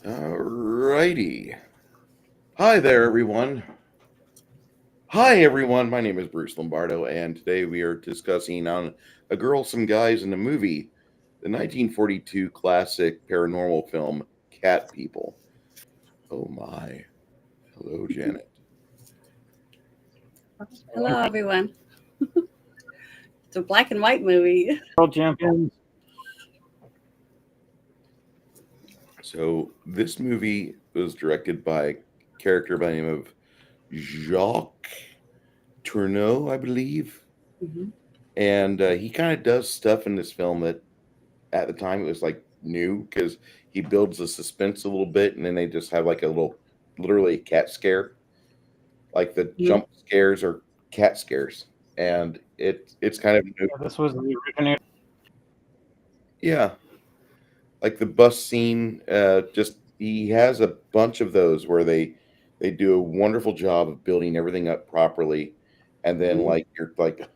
Alrighty. Hi there, everyone. Hi, everyone. My name is Bruce Lombardo, and today we are discussing on A Girl, Some Guys in a Movie, the 1942 classic paranormal film, Cat People. Oh my. Hello, Janet. Hello, everyone. It's a black and white movie. World champions. So, this movie was directed by a character by the name of Jacques Tourneur, I believe. Mhm. And he kind of does stuff in this film that at the time it was like new because he builds the suspense a little bit and then they just have like a little literally a cat scare, like the Mhm. jump scares are cat scares, and it's kind of new. Yeah, this was the originator. Yeah, like the bus scene. Just he has a bunch of those where they do a wonderful job of building everything up properly, and then Mhm. like you're like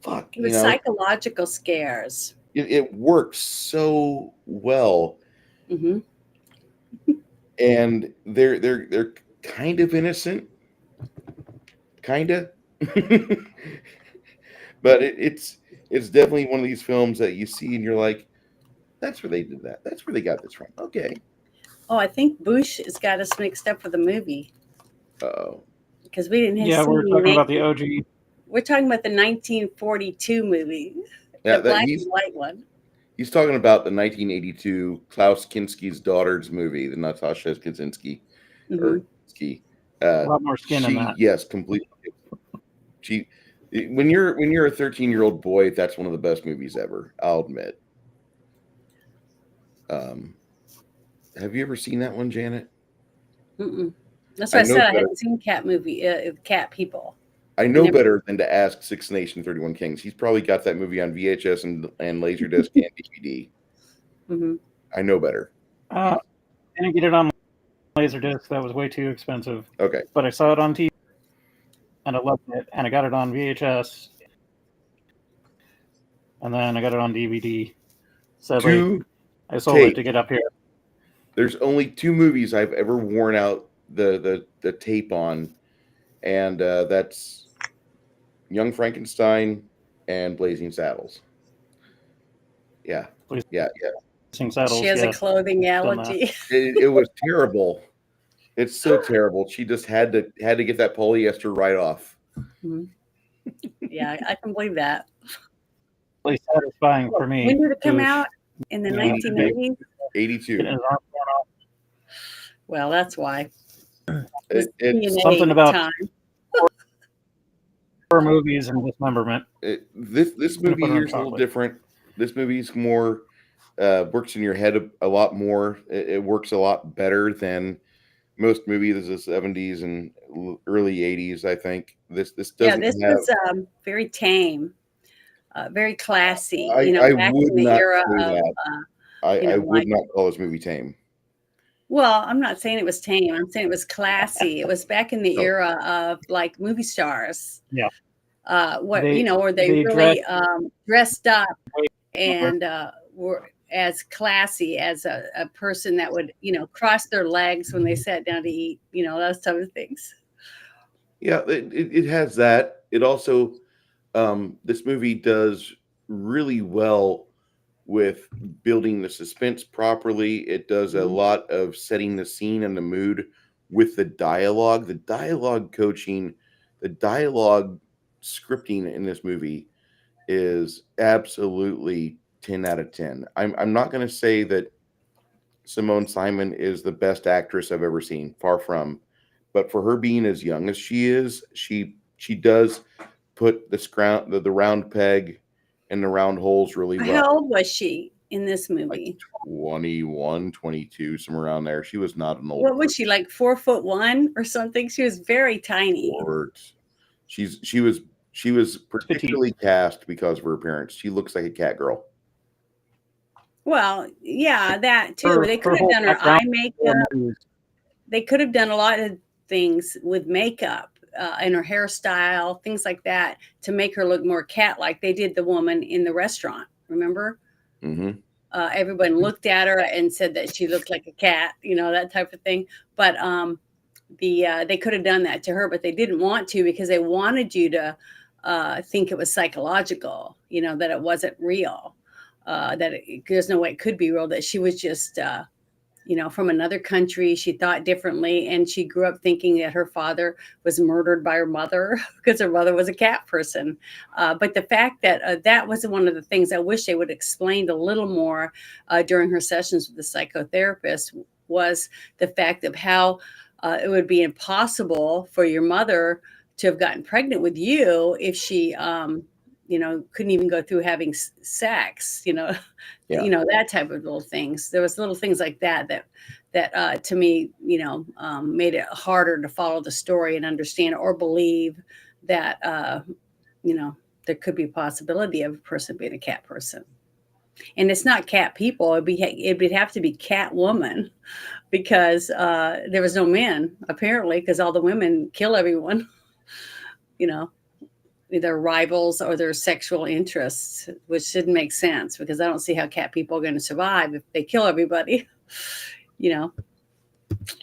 fuck, It was psychological scares. it works so well, Hmm. and they're kind of innocent, kind of. But it's definitely one of these films that you see and you're like, that's where they did that. That's where they got this from. Okay. Oh, I think Bush has got us mixed up with the movie Oh, because we didn't Yeah, see we're any talking about make. the OG. We're talking about the 1942 movie, yeah. the That black and white one. he's talking about the 1982 Klaus Kinski's daughter's movie, the Natasha Kaczynski Hmm. or Kinski. A lot more skin in She that. yes, completely. She when you're a 13-year-old boy, that's one of the best movies ever. I'll admit. Um, have you ever seen that one, Janet? Mm-mm. That's I why I know said I better. hadn't seen Cat movie, Cat People. I I know never. better than to ask Six Nation 31 Kings. He's probably got that movie on VHS and Laserdisc and DVD. Hmm. I know better. I didn't get it on Laserdisc. That was way too expensive. Okay. But I saw it on TV and I loved it. And I got it on VHS. And then I got it on DVD. Sadly, Two I sold it tape. to get up here. There's only two movies I've ever worn out the tape on, and that's Young Frankenstein and Blazing Saddles. Yeah. Yeah. Yeah. Blazing She Saddles, has a yes. clothing Done that. allergy. It was terrible. It's so terrible. She just had to get that polyester right off. Mhm. Yeah, I can believe that. Really satisfying for When me did it come to out? In the uh, 1980s? 82. getting his arm torn off. Well, that's why. It was It's Something DNA about time. horror movies and dismemberment. this Gonna movie put it here on is a little chocolate. different. This movie's more works in your head a lot more. It works a lot better than most movies of the 70s and early 80s. I think this Yeah, doesn't this have. was very tame, very classy. I Back would in the not era say of, that. I would like. not call this movie tame. Well, I'm not saying it was tame. I'm saying it was classy. It was back in the No, era of like movie stars. Yeah. Where they They dressed really dressed up way more. and were as classy as a person that would, cross their legs when they sat down to eat, those type of things. yeah, it has that. It also this movie does really well with building the suspense properly. It does a Mhm. lot of setting the scene and the mood with the dialogue. The dialogue coaching, the dialogue scripting in this movie is absolutely 10 out of 10. I'm not going to say that Simone Simon is the best actress I've ever seen, far from. But for her being as young as she is, she does put the round peg in the round holes really How well. old was she in this Like movie? 21, 22, somewhere around there. She was not an old What was person. she, like 4'1" or something? She was very tiny. Or she was Petite. particularly cast because of her appearance. She looks like a cat girl. Well, yeah, that too. They could Her have whole done her background eye for makeup. movies. They could have done a lot of things with makeup and her hairstyle, things like that, to make her look more cat-like. They did the woman in the restaurant. Remember? Hmm. everyone looked at her and said that she looked like a cat, that type of thing. But they could have done that to her, but they didn't want to because they wanted you to think it was psychological, that it wasn't real, there's no way it could be real, that she was just, from another country. She thought differently, and she grew up thinking that her father was murdered by her mother because her mother was a cat person. But the fact that that was one of the things I wish they would have explained a little more during her sessions with the psychotherapist, was the fact of how it would be impossible for your mother to have gotten pregnant with you if she couldn't even go through having sex, that type of little things. There was little things like that to me, made it harder to follow the story and understand or believe that, there could be a possibility of a person being a cat person. And it's not cat people. It would have to be cat woman, because there was no men, apparently, because all the women kill everyone, their rivals or their sexual interests, which didn't make sense, because I don't see how cat people are going to survive if they kill everybody,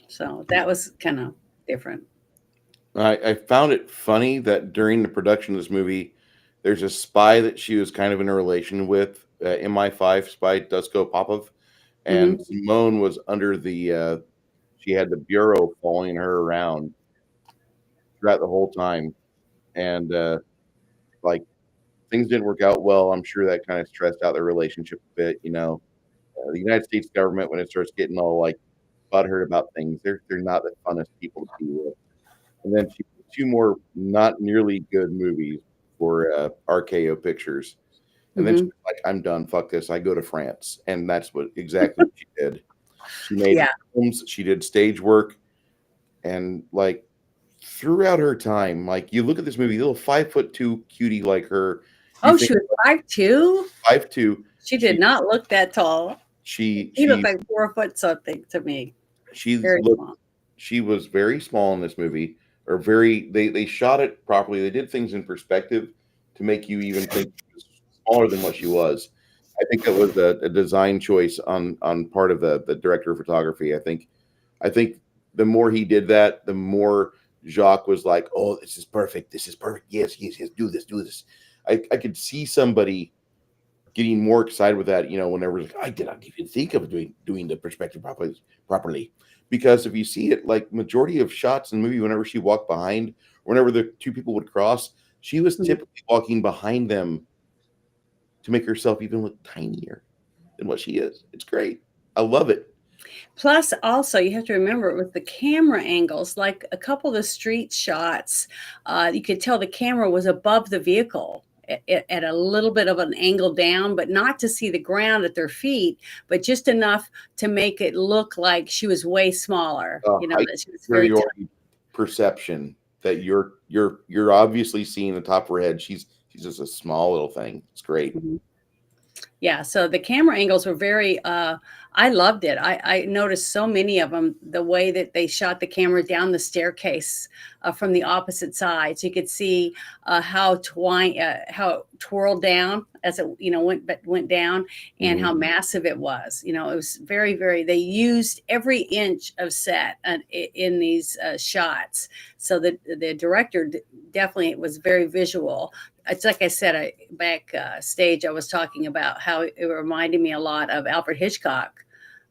So that was kind of different. I found it funny that during the production of this movie, there's a spy that she was kind of in a relation with, MI5 spy Dusko Popov, and Simone was under she had the bureau following her around throughout the whole time, and like, things didn't work out well. I'm sure that kind of stressed out their relationship a bit. The United States government, when it starts getting all like butthurt about things, they're not the funnest people to be with. And then she did 2 more not nearly good movies for RKO Pictures, and then she was like, "I'm done. Fuck this. I go to France," and that's exactly what she did. She made films. She did stage work, and like throughout her time, like you look at this movie, little 5'2" cutie like her. Oh, she was 5'2"? 5'2". She did not look that tall. She looked like 4 foot something to me. She was very small in this movie, or they shot it properly. They did things in perspective to make you even think she was smaller than what she was. I think that was a design choice on part of the director of photography. I think the more he did that, the more Jacques was like, "Oh, this is perfect. This is perfect. Yes, yes, yes. Do this. I could see somebody getting more excited with that, whenever like, I did not even think of doing the perspective properly. Because if you see it, like majority of shots in the movie, whenever she walked behind, whenever the 2 people would cross, she was typically walking behind them to make herself even look tinier than what she is. It's great. I love it. Plus, also, you have to remember with the camera angles, like a couple of the street shots, you could tell the camera was above the vehicle at a little bit of an angle down, but not to see the ground at their feet, but just enough to make it look like she was way smaller. That she was very perception that you're obviously seeing the top of her head. She's just a small little thing. It's great. Yeah, so the camera angles were very, I loved it. I noticed so many of them, the way that they shot the camera down the staircase from the opposite side. So you could see how it twirled down as it, went down, and how massive it was. It was very, very, they used every inch of set in these shots. So the director definitely was very visual. It's like I said, backstage, I was talking about how it reminded me a lot of Alfred Hitchcock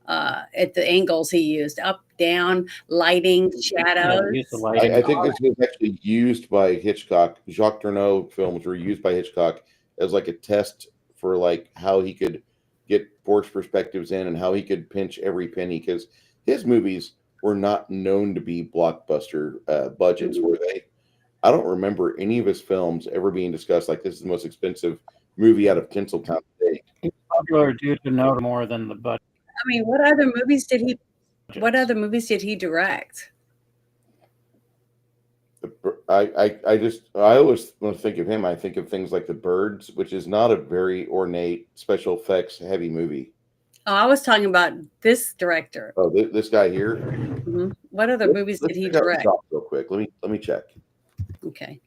at the angles he used, up, down, lighting, shadows. I think this was actually used by Hitchcock. Jacques Tourneur films were used by Hitchcock as like a test for like how he could get forced perspectives in and how he could pinch every penny, because his movies were not known to be blockbuster budgets, were they? I don't remember any of his films ever being discussed like this is the most expensive movie out of Tinseltown today. He's popular due to no more than the budget. I mean, what other movies did he direct? I always when I think of him, I think of things like The Birds, which is not a very ornate special effects heavy movie. Oh, I was talking about this director. Oh, this guy here. What other movies did he direct? Real quick, let me check. Okay.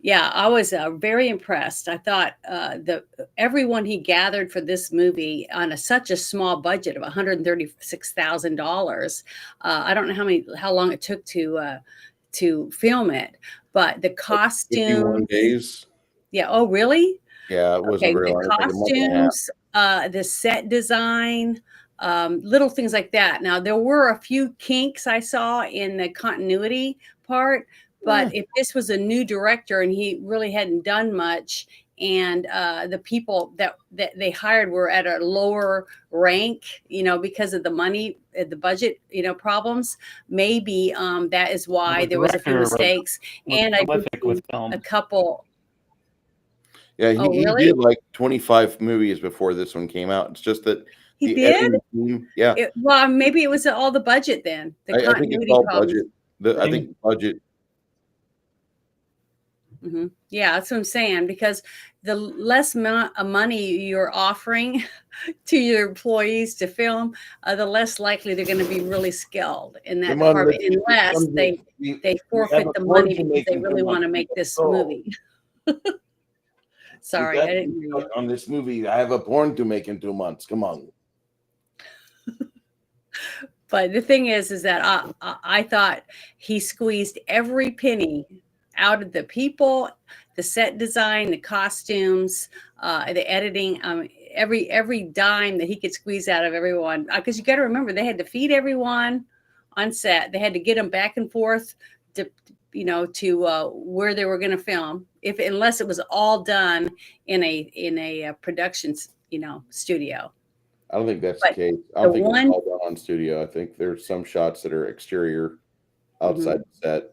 Yeah, I was very impressed. I thought the everyone he gathered for this movie on such a small budget of $136,000. I don't know how long it took to film it, but the Like 51 costumes. days. Yeah. Oh, really? Yeah, it wasn't Okay, very the long. It was like a month and a half. costumes, the set design, little things like that. Now, there were a few kinks I saw in the continuity part, but if this was a new director and he really hadn't done much, and the people that they hired were at a lower rank, because of the money, the budget, problems, maybe that is why The there was a few director mistakes. was And I did prolific with see film. a couple. Yeah, Oh, he really? did like 25 movies before this one came out. It's just that He the did? editing team, yeah, Well, maybe it was all the budget then, the I think it's continuity all problems. budget. I think budget. Yeah, that's what I'm saying, because the less money you're offering to your employees to film, the less likely they're going to be really skilled in that Come on, department, let's get this unless done. they We have forfeit a the porn money to because make they in 2 really want months. to make this So, movie. we Sorry, got I didn't hear you. on this movie. I have a porn to make in 2 months. Come on. But the thing is that I thought he squeezed every penny out of the people, the set design, the costumes, the editing, every dime that he could squeeze out of everyone. Because you got to remember, they had to feed everyone on set. They had to get them back and forth to where they were going to film, unless it was all done in a production studio. I don't think that's the But case. I the don't think it was one. all done on studio. I think there's some shots that are exterior, outside the set.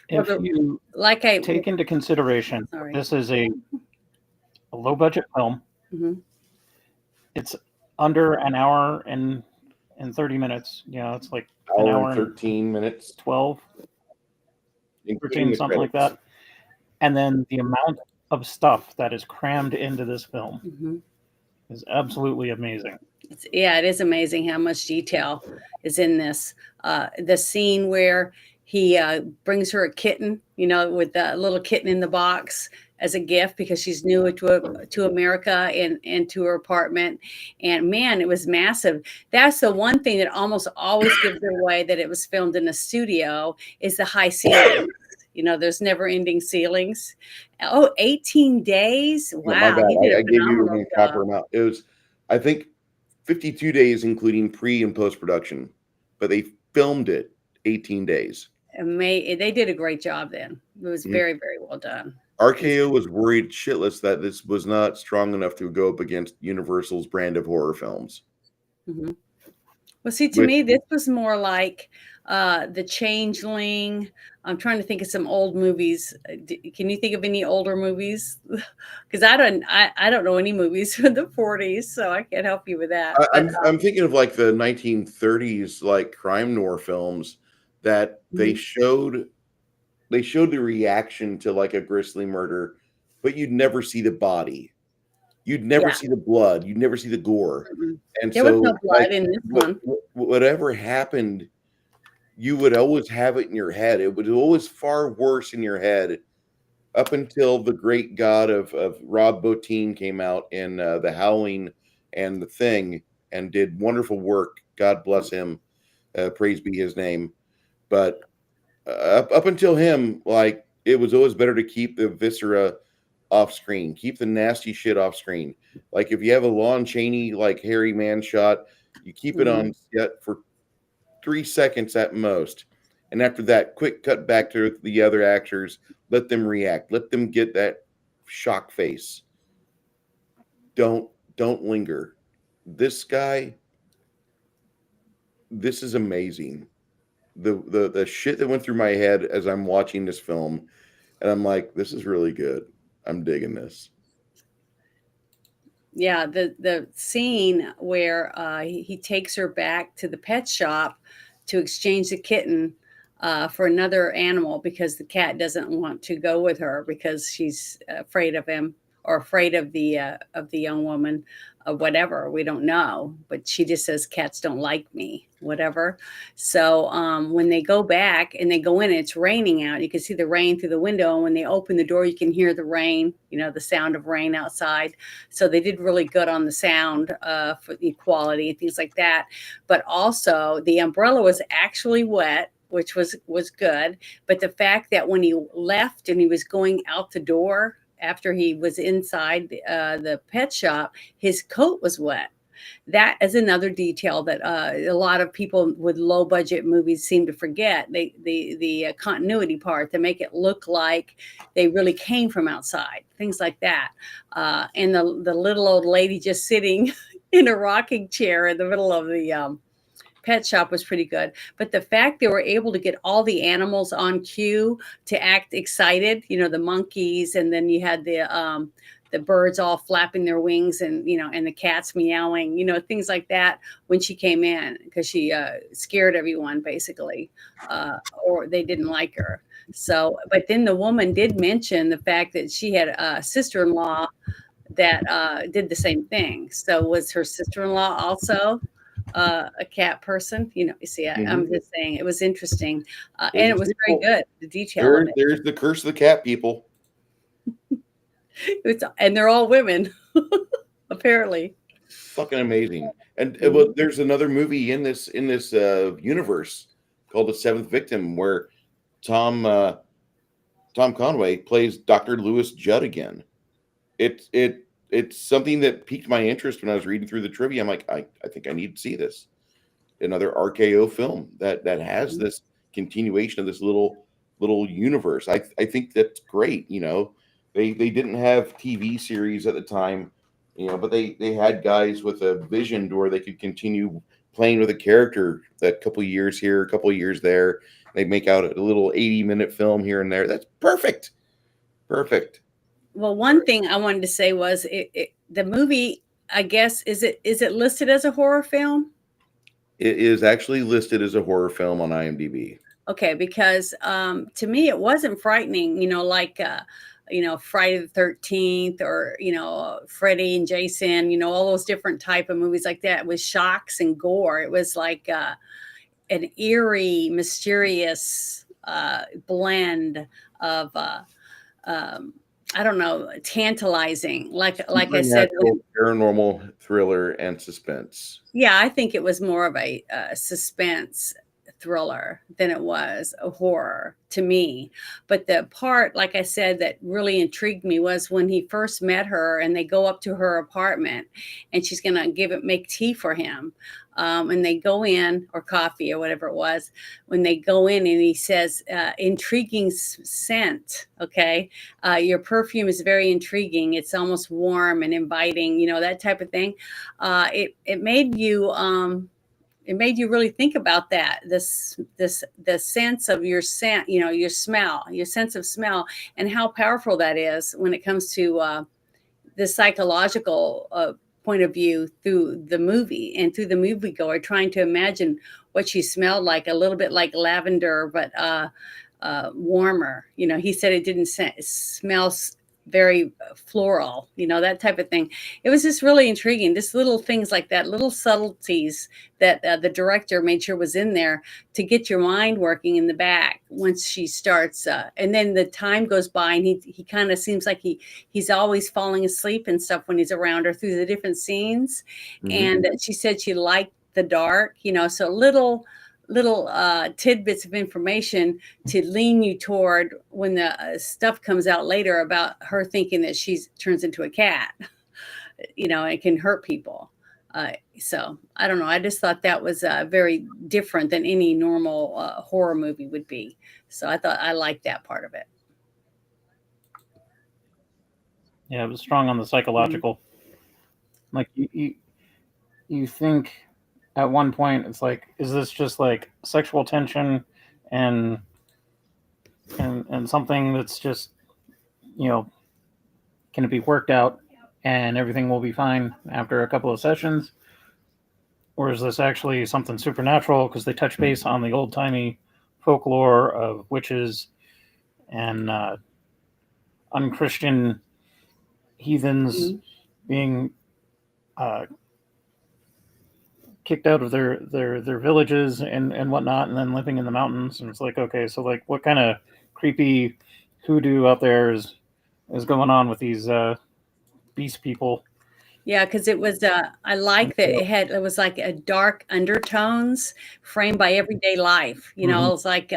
If Well, you like I take into consideration, Sorry. this is a low budget film. Mhm. It's under an hour and 30 minutes. It's like an Hour hour and and 13 minutes, 12, including 13, the something like credits. that. And then the amount of stuff that is crammed into this film is absolutely amazing. It is amazing how much detail is in this. The scene where he brings her a kitten, with the little kitten in the box as a gift because she's new to America and to her apartment. And man, it was massive. That's the one thing that almost always gives it away that it was filmed in a studio is the high ceiling. There's never ending ceilings. Oh, 18 days. Yeah, my Wow. bad. He did a I gave you the phenomenal wrong job. proper amount. It was, I think, 52 days, including pre and post production, but they filmed it 18 days. They did a great job then. It was very, very well done. RKO was worried shitless that this was not strong enough to go up against Universal's brand of horror films. Well, see, to me, this was more like The Changeling. I'm trying to think of some old movies. Can you think of any older movies? Because I don't know any movies from the 40s, so I can't help you with that. I'm thinking of like the 1930s like crime noir films that they showed the reaction to like a grisly murder, but you'd never see the body. You'd never see the blood. You'd never see the gore. And there was so no blood in this one. whatever happened, you would always have it in your head. It was always far worse in your head up until the great god of Rob Bottin came out in The Howling and The Thing and did wonderful work. God bless him. Praise be his name. But up until him, like, it was always better to keep the viscera off screen, keep the nasty shit off screen. Like if you have a Lon Chaney like hairy man shot, you keep it on set for 3 seconds at most, and after that, quick cut back to the other actors. Let them react. Let them get that shock face. Don't linger. This guy, this is amazing. The shit that went through my head as I'm watching this film, and I'm like, this is really good. I'm digging this. Yeah, the scene where he takes her back to the pet shop to exchange the kitten for another animal because the cat doesn't want to go with her because she's afraid of him or afraid of the young woman, whatever, we don't know, but she just says cats don't like me, whatever. So when they go back and they go in, it's raining out, you can see the rain through the window, and when they open the door you can hear the rain, the sound of rain outside. So they did really good on the sound for the quality and things like that. But also the umbrella was actually wet, which was good. But the fact that when he left and he was going out the door after he was inside the pet shop, his coat was wet. That is another detail that a lot of people with low budget movies seem to forget. The continuity part, to make it look like they really came from outside, things like that. And the little old lady just sitting in a rocking chair in the middle of the pet shop was pretty good. But the fact they were able to get all the animals on cue to act excited, the monkeys, and then you had the birds all flapping their wings, and and the cats meowing, things like that when she came in, because she scared everyone basically, or they didn't like her. So, but then the woman did mention the fact that she had a sister-in-law that did the same thing. So was her sister-in-law also a cat person? You see, I'm just saying it was interesting, and it was very good. The detail of it. There's the curse of the cat people. And they're all women, apparently. Fucking amazing. And there's another movie in this universe called The Seventh Victim, where Tom Conway plays Dr. Lewis Judd again. It's something that piqued my interest when I was reading through the trivia. I'm like, I think I need to see this. Another RKO film that has this continuation of this little universe. I think that's great. They didn't have TV series at the time, but they had guys with a vision to where they could continue playing with a character that couple years here, a couple years there. They make out a little 80-minute film here and there. That's perfect. Perfect. Well, one thing I wanted to say was the movie, I guess, is it listed as a horror film? It is actually listed as a horror film on IMDb. Okay, because to me it wasn't frightening, like Friday the 13th, or Freddy and Jason, all those different type of movies like that with shocks and gore. It was like an eerie, mysterious blend of I don't know, tantalizing, like I said, paranormal thriller and suspense. Yeah, I think it was more of a suspense thriller than it was a horror to me. But the part, like I said, that really intrigued me was when he first met her and they go up to her apartment and she's going to make tea for him. And they go in, or coffee or whatever it was, when they go in and he says, intriguing scent. Okay. Your perfume is very intriguing. It's almost warm and inviting, that type of thing. It made you really think about that, the sense of your scent, your smell, your sense of smell, and how powerful that is when it comes to the psychological point of view through the movie and through the moviegoer, trying to imagine what she smelled like, a little bit like lavender, but warmer. He said it didn't smell very floral, that type of thing. It was just really intriguing. Just little things like that, little subtleties that the director made sure was in there to get your mind working in the back once she starts. And then the time goes by and he kind of seems like he's always falling asleep and stuff when he's around her through the different scenes. Mm-hmm. And she said she liked the dark, so little tidbits of information to lean you toward when the stuff comes out later about her thinking that she turns into a cat, and can hurt people. So I don't know. I just thought that was very different than any normal horror movie would be. So I liked that part of it. Yeah, it was strong on the psychological. Mm-hmm. Like you think at one point it's like, is this just like sexual tension and something that's just, can it be worked out and everything will be fine after a couple of sessions? Or is this actually something supernatural? Because they touch base on the old-timey folklore of witches and unchristian heathens being kicked out of their villages and whatnot, and then living in the mountains. And it's like, okay, so like, what kind of creepy hoodoo out there is going on with these beast people? Yeah, because it was, I like that it was like a dark undertones framed by everyday life. It's like,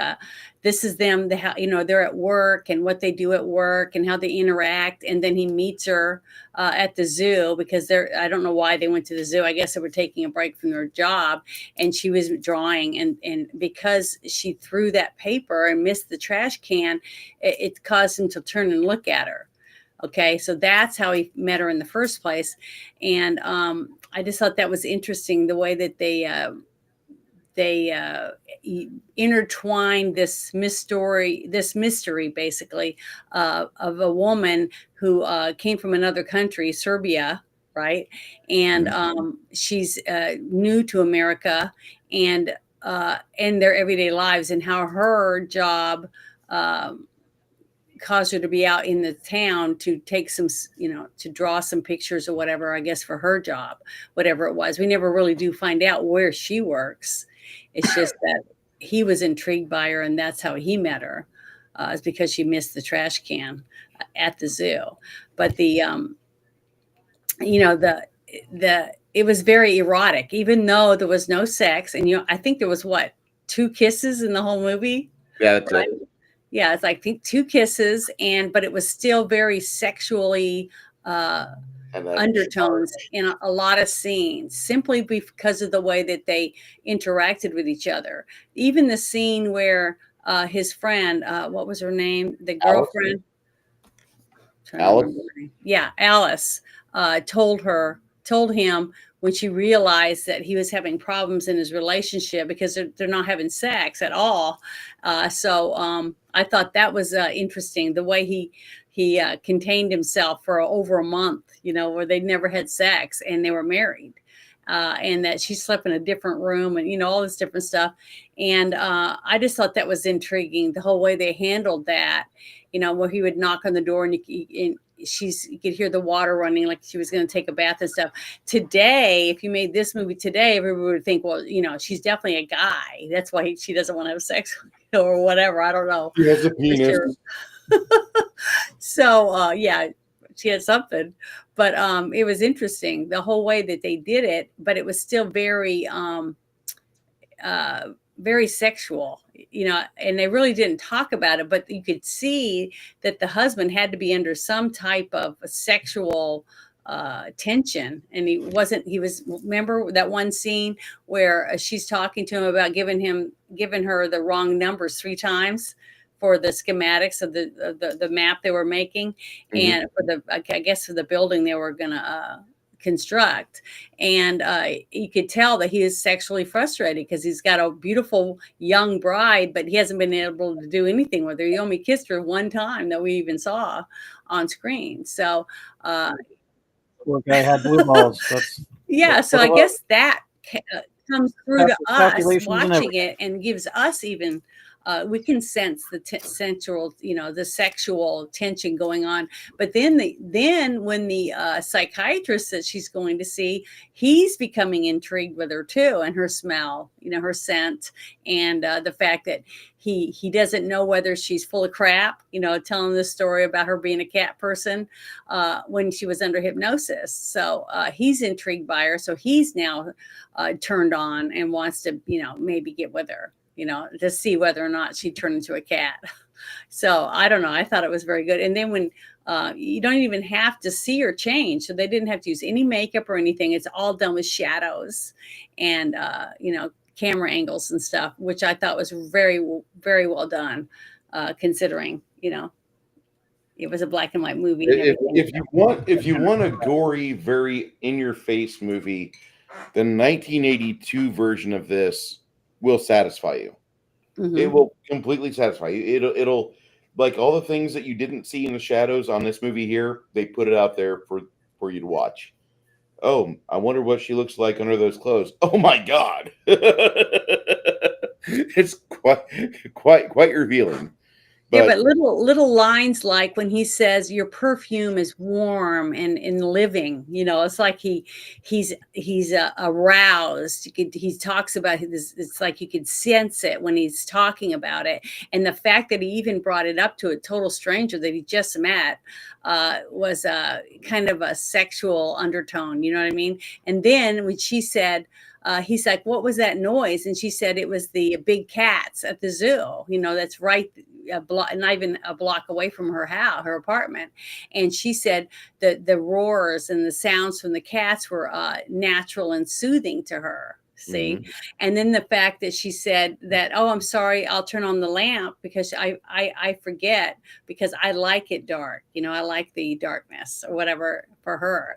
this is them, they're at work and what they do at work and how they interact. And then he meets her at the zoo because I don't know why they went to the zoo. I guess they were taking a break from their job, and she was drawing. And because she threw that paper and missed the trash can, it caused him to turn and look at her. Okay, so that's how he met her in the first place. And I just thought that was interesting, the way that they intertwined this mystery basically, of a woman who came from another country, Serbia, right? And she's new to America, and their everyday lives, and how her job caused her to be out in the town to take some, to draw some pictures or whatever, I guess, for her job, whatever it was. We never really do find out where she works. It's just that he was intrigued by her, and that's how he met her. It's because she missed the trash can at the zoo. But it was very erotic, even though there was no sex. And I think there was 2 kisses in the whole movie. Yeah, that's right? It. Yeah, it's like, I think 2 kisses, but it was still very sexually undertones in a lot of scenes, simply because of the way that they interacted with each other. Even the scene where his friend, what was her name? The girlfriend. Alice. Yeah, Alice told him when she realized that he was having problems in his relationship because they're not having sex at all. So I thought that was interesting, the way he contained himself for over a month, where they never had sex and they were married. And that she slept in a different room, and all this different stuff. And I just thought that was intriguing, the whole way they handled that. Where he would knock on the door, and you could hear the water running, like she was going to take a bath and stuff. Today, if you made this movie today, everybody would think, well, she's definitely a guy. That's why she doesn't want to have sex or whatever. I don't know. She has a penis. Sure. So yeah, she had something. But it was interesting, the whole way that they did it, but it was still very very sexual, and they really didn't talk about it, but you could see that the husband had to be under some type of sexual tension. And remember that one scene where she's talking to him about giving her the wrong numbers 3 times for the schematics of the map they were making, and for I guess for the building they were gonna construct. And you could tell that he is sexually frustrated because he's got a beautiful young bride, but he hasn't been able to do anything with her. He only kissed her one time that we even saw on screen. So poor guy had blue balls. yeah, so I guess that comes through to us watching it, and gives us even we can sense the sensual, the sexual tension going on. But then when the psychiatrist that she's going to see, he's becoming intrigued with her too, and her smell, her scent, and the fact that he doesn't know whether she's full of crap, telling this story about her being a cat person when she was under hypnosis. So he's intrigued by her. So he's now turned on and wants to, maybe get with her, to see whether or not she turned into a cat. So I don't know. I thought it was very good. And then when you don't even have to see her change. So they didn't have to use any makeup or anything. It's all done with shadows and, camera angles and stuff, which I thought was very, very well done, considering, it was a black and white movie. If you want a gory, very in your face movie, the 1982 version of this will satisfy you. It will completely satisfy you. It'll like all the things that you didn't see in the shadows on this movie here, they put it out there for you to watch. Oh, I wonder what she looks like under those clothes. Oh my God. It's quite revealing. Yeah, But but little lines like when he says your perfume is warm and living, it's like he's aroused. He talks about this. It's like you could sense it when he's talking about it, and the fact that he even brought it up to a total stranger that he just met was kind of a sexual undertone. You know what I mean? And then when she said. He's like, what was that noise? And she said it was the big cats at the zoo. That's right, not even a block away from her house, her apartment. And she said the roars and the sounds from the cats were natural and soothing to her. See, and then the fact that she said that, oh, I'm sorry, I'll turn on the lamp because I forget because I like it dark. I like the darkness or whatever for her.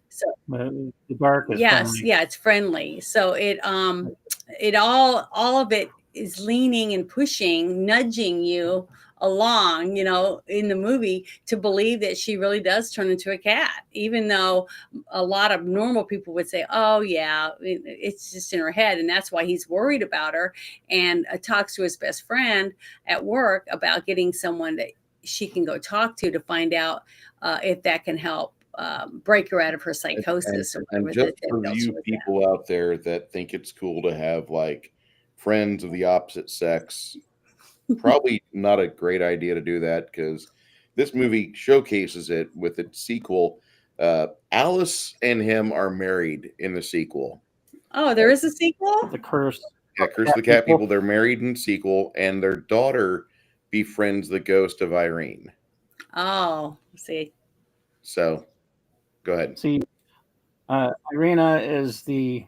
So The dark is yes, friendly. yeah, it's friendly. So it all of it is leaning and pushing, nudging you along, in the movie to believe that she really does turn into a cat, even though a lot of normal people would say, oh yeah, it's just in her head. And that's why he's worried about her and talks to his best friend at work about getting someone that she can go talk to find out if that can help break her out of her psychosis or and whatever just that for dealt you with that. people out there that think it's cool to have like friends of the opposite sex, probably not a great idea to do that because this movie showcases it with its sequel. Alice and him are married in the sequel. Oh, there is a sequel? The curse. Yeah, Curse of the Cat People. They're married in the sequel, and their daughter befriends the ghost of Irene. Oh, see. So, go ahead. See, Irina is the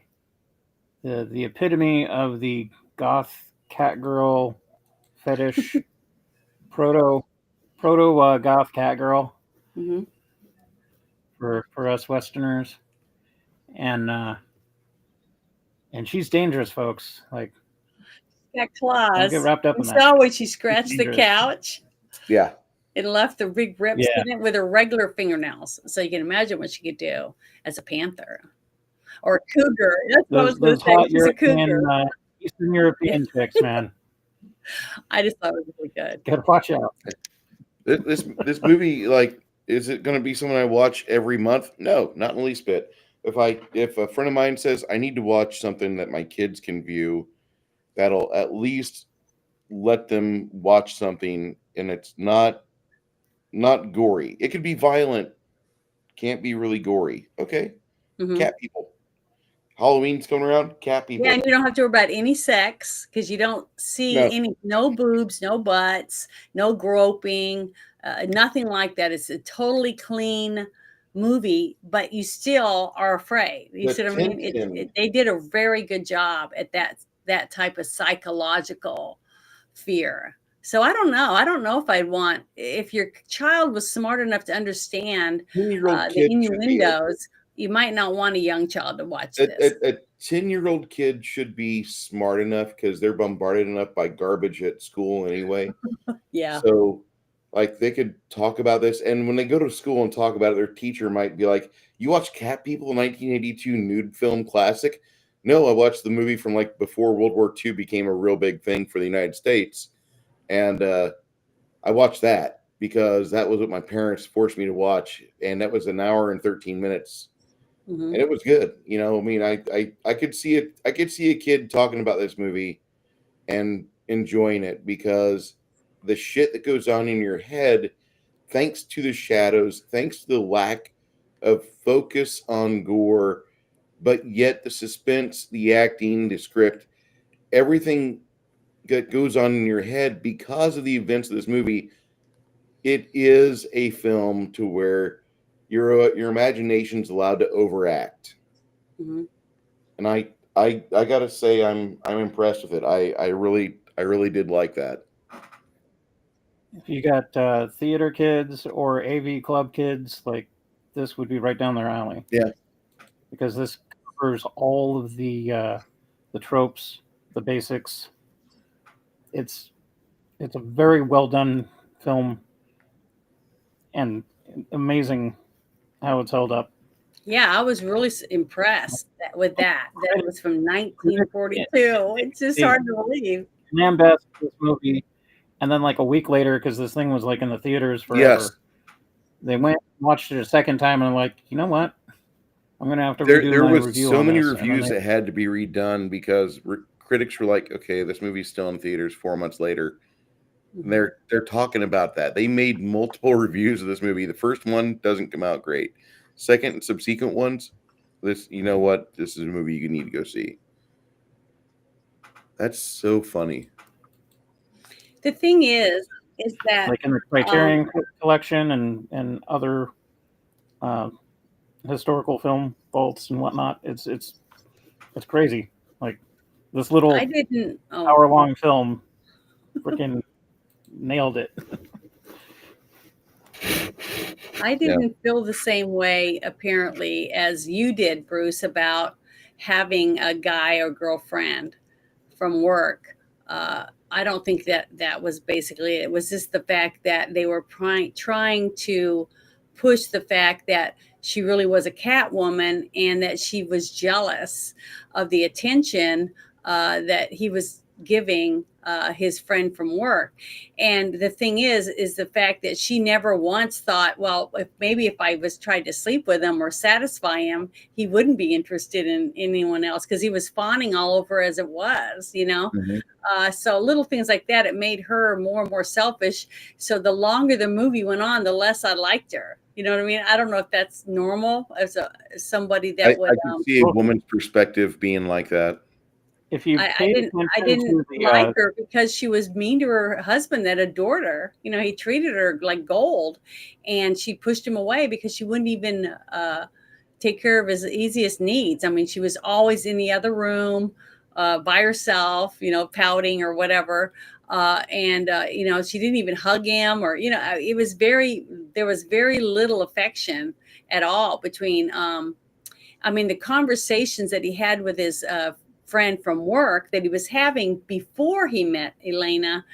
epitome of the goth cat girl fetish, proto goth cat girl hmm for us Westerners, and she's dangerous, folks. Like, Got don't get claws. wrapped up We in that. saw when she scratched the dangerous. couch Yeah. and left the big rips Yeah. in it with her regular fingernails. So you can imagine what she could do as a panther or a cougar. That's what I was going Those to say. hot She's a cougar. European, Eastern European chicks, man. I just thought it was really good. Gotta watch out. This movie, like, is it going to be something I watch every month? No, not in the least bit. If a friend of mine says I need to watch something that my kids can view, that'll at least let them watch something, and it's not gory. It could be violent, can't be really gory. Okay, hmm cat people. Halloween's coming around. Cat people. Yeah, and you don't have to worry about any sex because you don't see no boobs, no butts, no groping, nothing like that. It's a totally clean movie, but you still are afraid. You see what I mean? They did a very good job at that type of psychological fear. So I don't know. I don't know if I'd want if your child was smart enough to understand the innuendos. You might not want a young child to watch this. A 10-year-old kid should be smart enough because they're bombarded enough by garbage at school anyway. Yeah. So, like, they could talk about this. And when they go to school and talk about it, their teacher might be like, you watch Cat People, 1982 nude film classic? No, I watched the movie from, like, before World War II became a real big thing for the United States. And I watched that because that was what my parents forced me to watch. And that was an hour and 13 minutes. And it was good. I mean, I could see it. I could see a kid talking about this movie and enjoying it because the shit that goes on in your head, thanks to the shadows, thanks to the lack of focus on gore, but yet the suspense, the acting, the script, everything that goes on in your head because of the events of this movie, it is a film to where your imagination's allowed to overact. Mm-hmm. And I gotta say I'm impressed with it. I really did like that. If you got theater kids or AV club kids, like, this would be right down their alley. Yeah, because this covers all of the tropes, the basics. It's a very well done film, and amazing how it's held up. Yeah, I was really impressed with that. That was from 1942. It's just hard to believe. Lambast this movie And then like a week later, because this thing was like in the theaters forever, Yes. they went and watched it a second time, and I'm like, you know what? I'm gonna have to redo There my was review so on many this. And then reviews that had to be redone because critics were like, okay, this movie's still in theaters 4 months later. And they're talking about that. They made multiple reviews of this movie. The first one doesn't come out great. Second and subsequent ones, you know what? This is a movie you need to go see. That's so funny. The thing is that like in the Criterion collection and other historical film vaults and whatnot, it's crazy. Like this little I didn't. hour-long film, freaking nailed it. I didn't feel the same way apparently as you did, Bruce, about having a guy or girlfriend from work. I don't think that was basically it. It was just the fact that they were trying to push the fact that she really was a cat woman and that she was jealous of the attention that he was giving his friend from work. And the thing is the fact that she never once thought, well, if I was trying to sleep with him or satisfy him, he wouldn't be interested in anyone else because he was fawning all over as it was, you know. So little things like that, it made her more and more selfish. So the longer the movie went on, the less I liked her. You know what I mean? I don't know if that's normal as somebody that I can see a woman's perspective being like that. If you I didn't like her because she was mean to her husband that adored her. You know, he treated her like gold, and she pushed him away because she wouldn't even take care of his easiest needs. I mean, she was always in the other room by herself, you know, pouting or whatever. You know, she didn't even hug him or, you know, there was very little affection at all between, I mean, the conversations that he had with his friend from work that he was having before he met Elena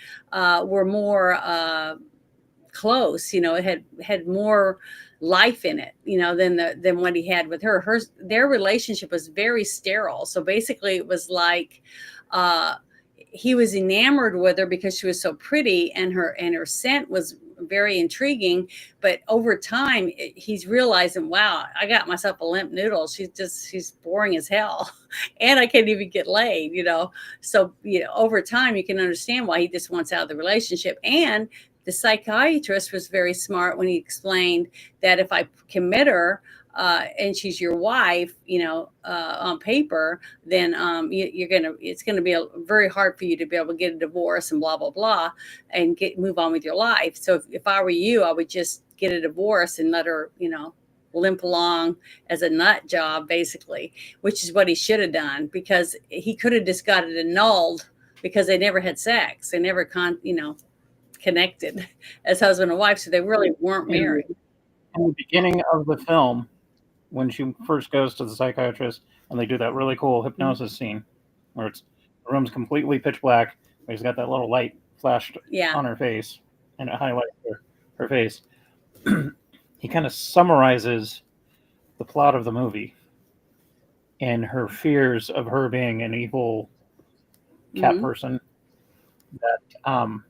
were more close. You know, it had more life in it, you know, than what he had with her. Their relationship was very sterile. So basically, it was like he was enamored with her because she was so pretty, and her scent was very intriguing. But over time, he's realizing, wow, I got myself a limp noodle. She's boring as hell, and I can't even get laid, you know. So, you know, over time, you can understand why he just wants out of the relationship. And the psychiatrist was very smart when he explained that if I commit her and she's your wife, you know, on paper, then it's gonna be very hard for you to be able to get a divorce and blah blah blah, and move on with your life. So if I were you, I would just get a divorce and let her, you know, limp along as a nut job, basically, which is what he should have done, because he could have just got it annulled because they never had sex, they never connected as husband and wife, so they really weren't married. In the beginning of the film, when she first goes to the psychiatrist, and they do that really cool hypnosis scene where the room's completely pitch black, but he's got that little light flashed on her face, and it highlights her face. He kind of summarizes the plot of the movie and her fears of her being an evil cat person, that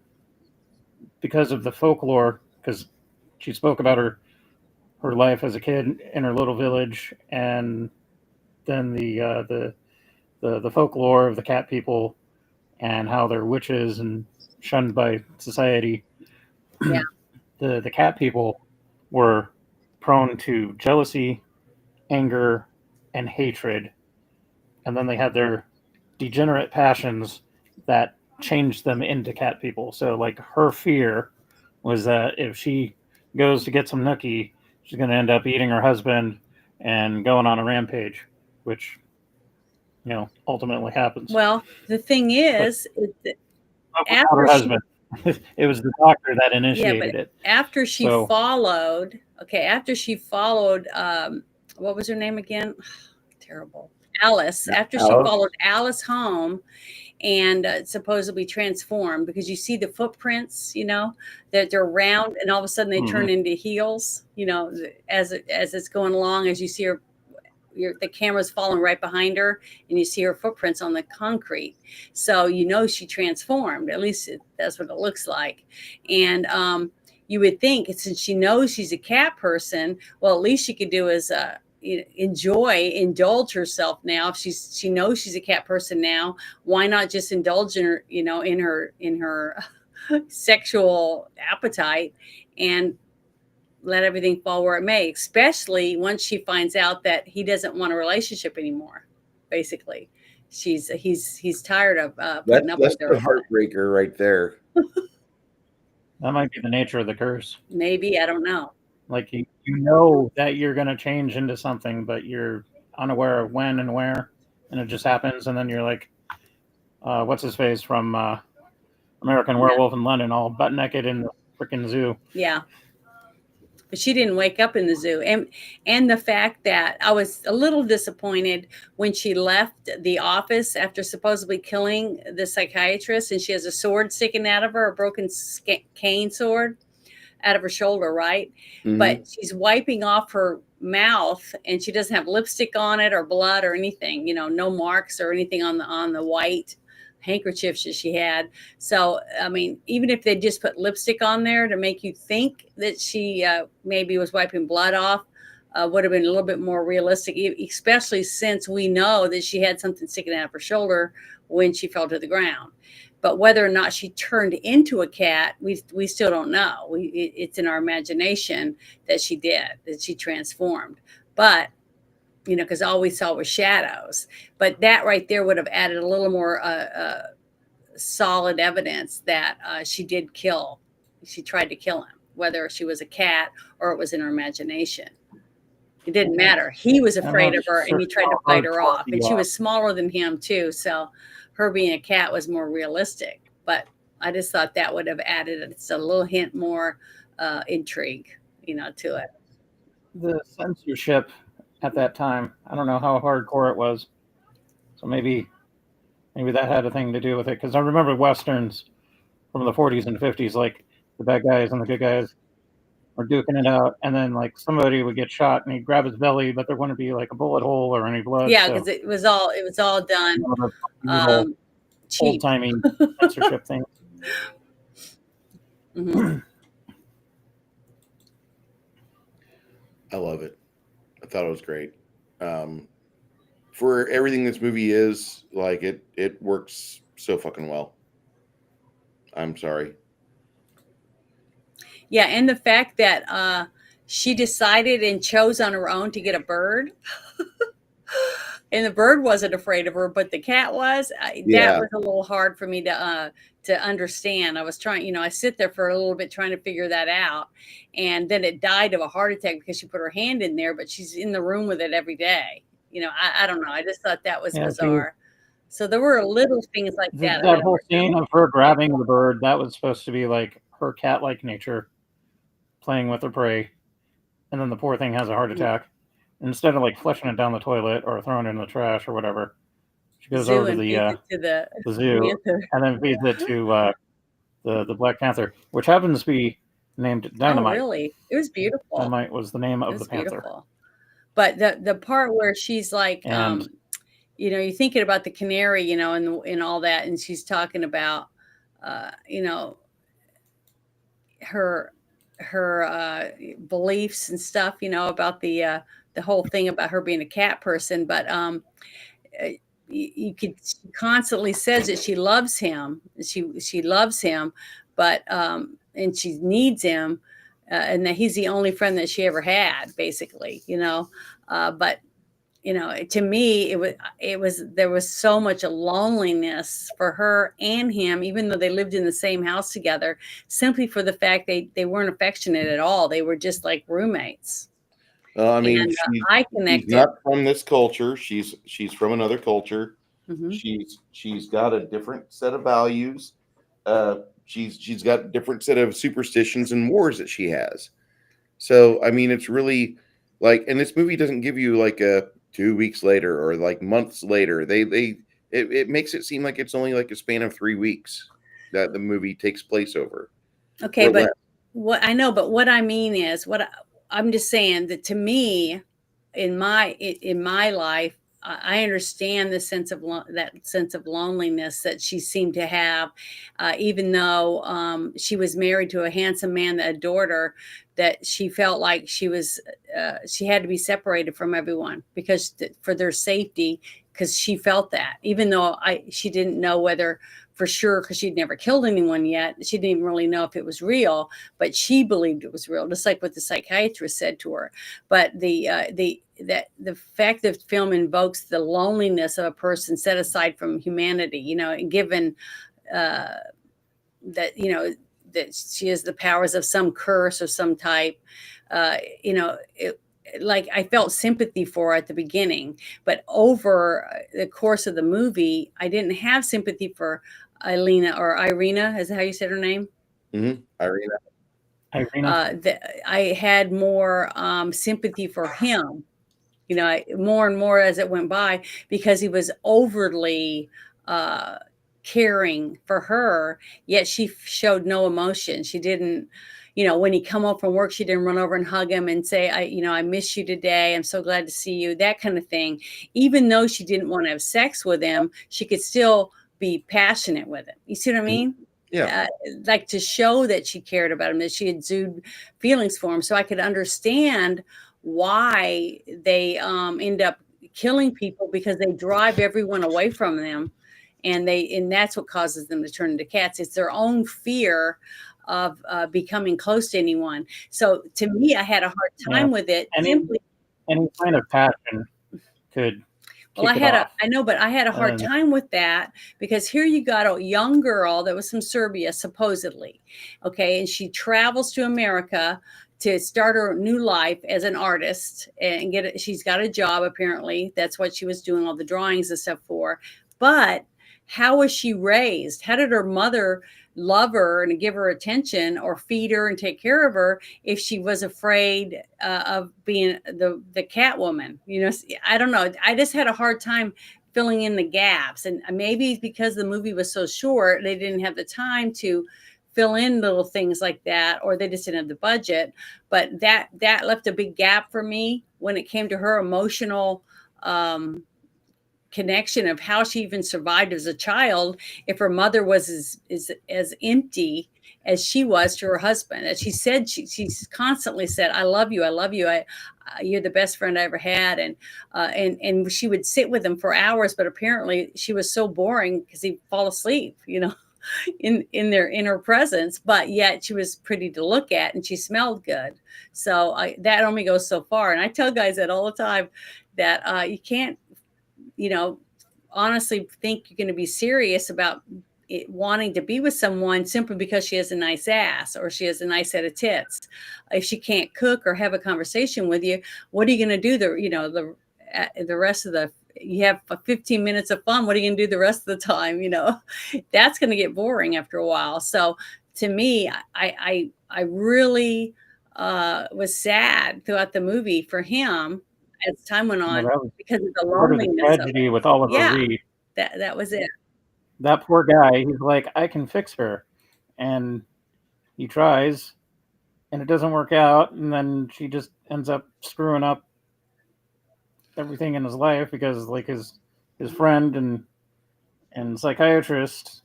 because of the folklore, because she spoke about her life as a kid in her little village, and then the folklore of the cat people and how they're witches and shunned by society. Yeah. The cat people were prone to jealousy, anger, and hatred, and then they had their degenerate passions that changed them into cat people. So like her fear was that if she goes to get some nookie, she's going to end up eating her husband and going on a rampage, which, you know, ultimately happens. Well, the thing is after her husband, it was the doctor that initiated it. After she followed, what was her name again? Terrible. Alice. After she followed Alice home and supposedly transformed, because you see the footprints, you know, that they're round, and all of a sudden they turn into heels, you know, as it's going along, as you see her the camera's following right behind her, and you see her footprints on the concrete. So she transformed. At least that's what it looks like. And you would think, since she knows she's a cat person, well, at least she could do is indulge herself now. If she knows she's a cat person now, why not just indulge in her, in her sexual appetite and let everything fall where it may, especially once she finds out that he doesn't want a relationship anymore. Basically, he's tired of putting up That's with her. the heartbreaker right there. That might be the nature of the curse. Maybe, I don't know. Like you know that you're going to change into something, but you're unaware of when and where, and it just happens, and then you're like, what's his face from American Werewolf in London, all butt naked in the freaking zoo. Yeah. But she didn't wake up in the zoo. And the fact that I was a little disappointed when she left the office after supposedly killing the psychiatrist, and she has a sword sticking out of her, a broken cane sword out of her shoulder, right? Mhm. But she's wiping off her mouth, and she doesn't have lipstick on it or blood or anything, no marks or anything on the white handkerchiefs that she had. So, I mean, even if they just put lipstick on there to make you think that she maybe was wiping blood off, would have been a little bit more realistic, especially since we know that she had something sticking out of her shoulder when she fell to the ground. But whether or not she turned into a cat, we still don't know. It's in our imagination that she did, that she transformed. But because all we saw was shadows. But that right there would have added a little more solid evidence that she did kill. She tried to kill him, whether she was a cat or it was in her imagination. It didn't matter. He was afraid of her, and he tried to fight her off. And she was smaller than him too, so her being a cat was more realistic. But I just thought that would have added just a little hint more intrigue, to it. The censorship at that time, I don't know how hardcore it was, so maybe that had a thing to do with it. Because I remember westerns from the 40s and 50s, like the bad guys and the good guys were duking it out, and then like somebody would get shot and he'd grab his belly, but there wouldn't be like a bullet hole or any blood. Yeah, because it was all done cheap. Old-timey censorship thing. Mm-hmm. I love it. I thought it was great. For everything this movie is, like, it works so fucking well. I'm sorry. Yeah, and the fact that she decided and chose on her own to get a bird. And the bird wasn't afraid of her, but the cat was. That was a little hard for me to understand. I was trying, I sit there for a little bit trying to figure that out. And then it died of a heart attack because she put her hand in there, but she's in the room with it every day. I don't know. I just thought that was bizarre. So there were little things like that. That whole scene of her grabbing the bird, that was supposed to be like her cat-like nature playing with her prey. And then the poor thing has a heart attack. Instead of like flushing it down the toilet or throwing it in the trash or whatever, she goes over to the zoo and then feeds it to the Black Panther, which happens to be named Dynamite. Oh, really? It was beautiful. Dynamite was the name of the panther. Beautiful. But the part where she's like, you're thinking about the canary, and all that, and she's talking about, her beliefs and stuff, about the whole thing about her being a cat person. But she constantly says that she loves him. She loves him, but and she needs him, and that he's the only friend that she ever had, basically. But to me, there was so much loneliness for her and him, even though they lived in the same house together, simply for the fact they weren't affectionate at all. They were just like roommates. I mean, and, I connected. She's not from this culture. She's from another culture. Mm-hmm. She's got a different set of values. She's got a different set of superstitions and mores that she has. So I mean, it's really like, and this movie doesn't give you like a 2 weeks later or like months later. It makes it seem like it's only like a span of 3 weeks that the movie takes place over. Okay, but what I mean is, I'm just saying that to me, in my life, I understand the sense of that sense of loneliness that she seemed to have, even though she was married to a handsome man that adored her. That she felt like she had to be separated from everyone because for their safety, because she felt that, even though she didn't know whether for sure, because she'd never killed anyone yet. She didn't even really know if it was real, but she believed it was real, just like what the psychiatrist said to her. But the fact that the film invokes the loneliness of a person set aside from humanity, given that that she has the powers of some curse of some type, like I felt sympathy for her at the beginning, but over the course of the movie, I didn't have sympathy for Irina. Is that how you said her name? Irina. I had more sympathy for him, more and more as it went by, because he was overly caring for her, yet she showed no emotion. She didn't, when he come home from work, she didn't run over and hug him and say, I miss you today. I'm so glad to see you, that kind of thing. Even though she didn't want to have sex with him, she could still be passionate with him. You see what I mean? Yeah. Like to show that she cared about him, that she exuded feelings for him. So I could understand why they end up killing people, because they drive everyone away from them, and that's what causes them to turn into cats. It's their own fear of becoming close to anyone. So to me, I had a hard time with it. Any kind of passion could. Well, I know, but I had a hard time with that, because here you got a young girl that was from Serbia, supposedly. Okay. And she travels to America to start her new life as an artist and she's got a job. Apparently that's what she was doing all the drawings and stuff for. But how was she raised? How did her mother love her and give her attention or feed her and take care of her if she was afraid of being the cat woman? I don't know. I just had a hard time filling in the gaps, and maybe because the movie was so short, they didn't have the time to fill in little things like that, or they just didn't have the budget. But that left a big gap for me when it came to her emotional connection of how she even survived as a child if her mother was as empty as she was to her husband. As she said, she's constantly said, I love you, you're the best friend I ever had. And she would sit with him for hours, but apparently she was so boring because he'd fall asleep, in her presence, but yet she was pretty to look at and she smelled good. So that only goes so far. And I tell guys that all the time, that you can't, honestly think you're going to be serious about wanting to be with someone simply because she has a nice ass or she has a nice set of tits. If she can't cook or have a conversation with you, what are you going to do? The rest of you have 15 minutes of fun. What are you going to do the rest of the time? That's going to get boring after a while. So to me, I really was sad throughout the movie for him as time went on, because of the loneliness of tragedy with Oliver Reed. That was it. That poor guy, he's like, I can fix her. And he tries, and it doesn't work out. And then she just ends up screwing up everything in his life because, like, his friend and psychiatrist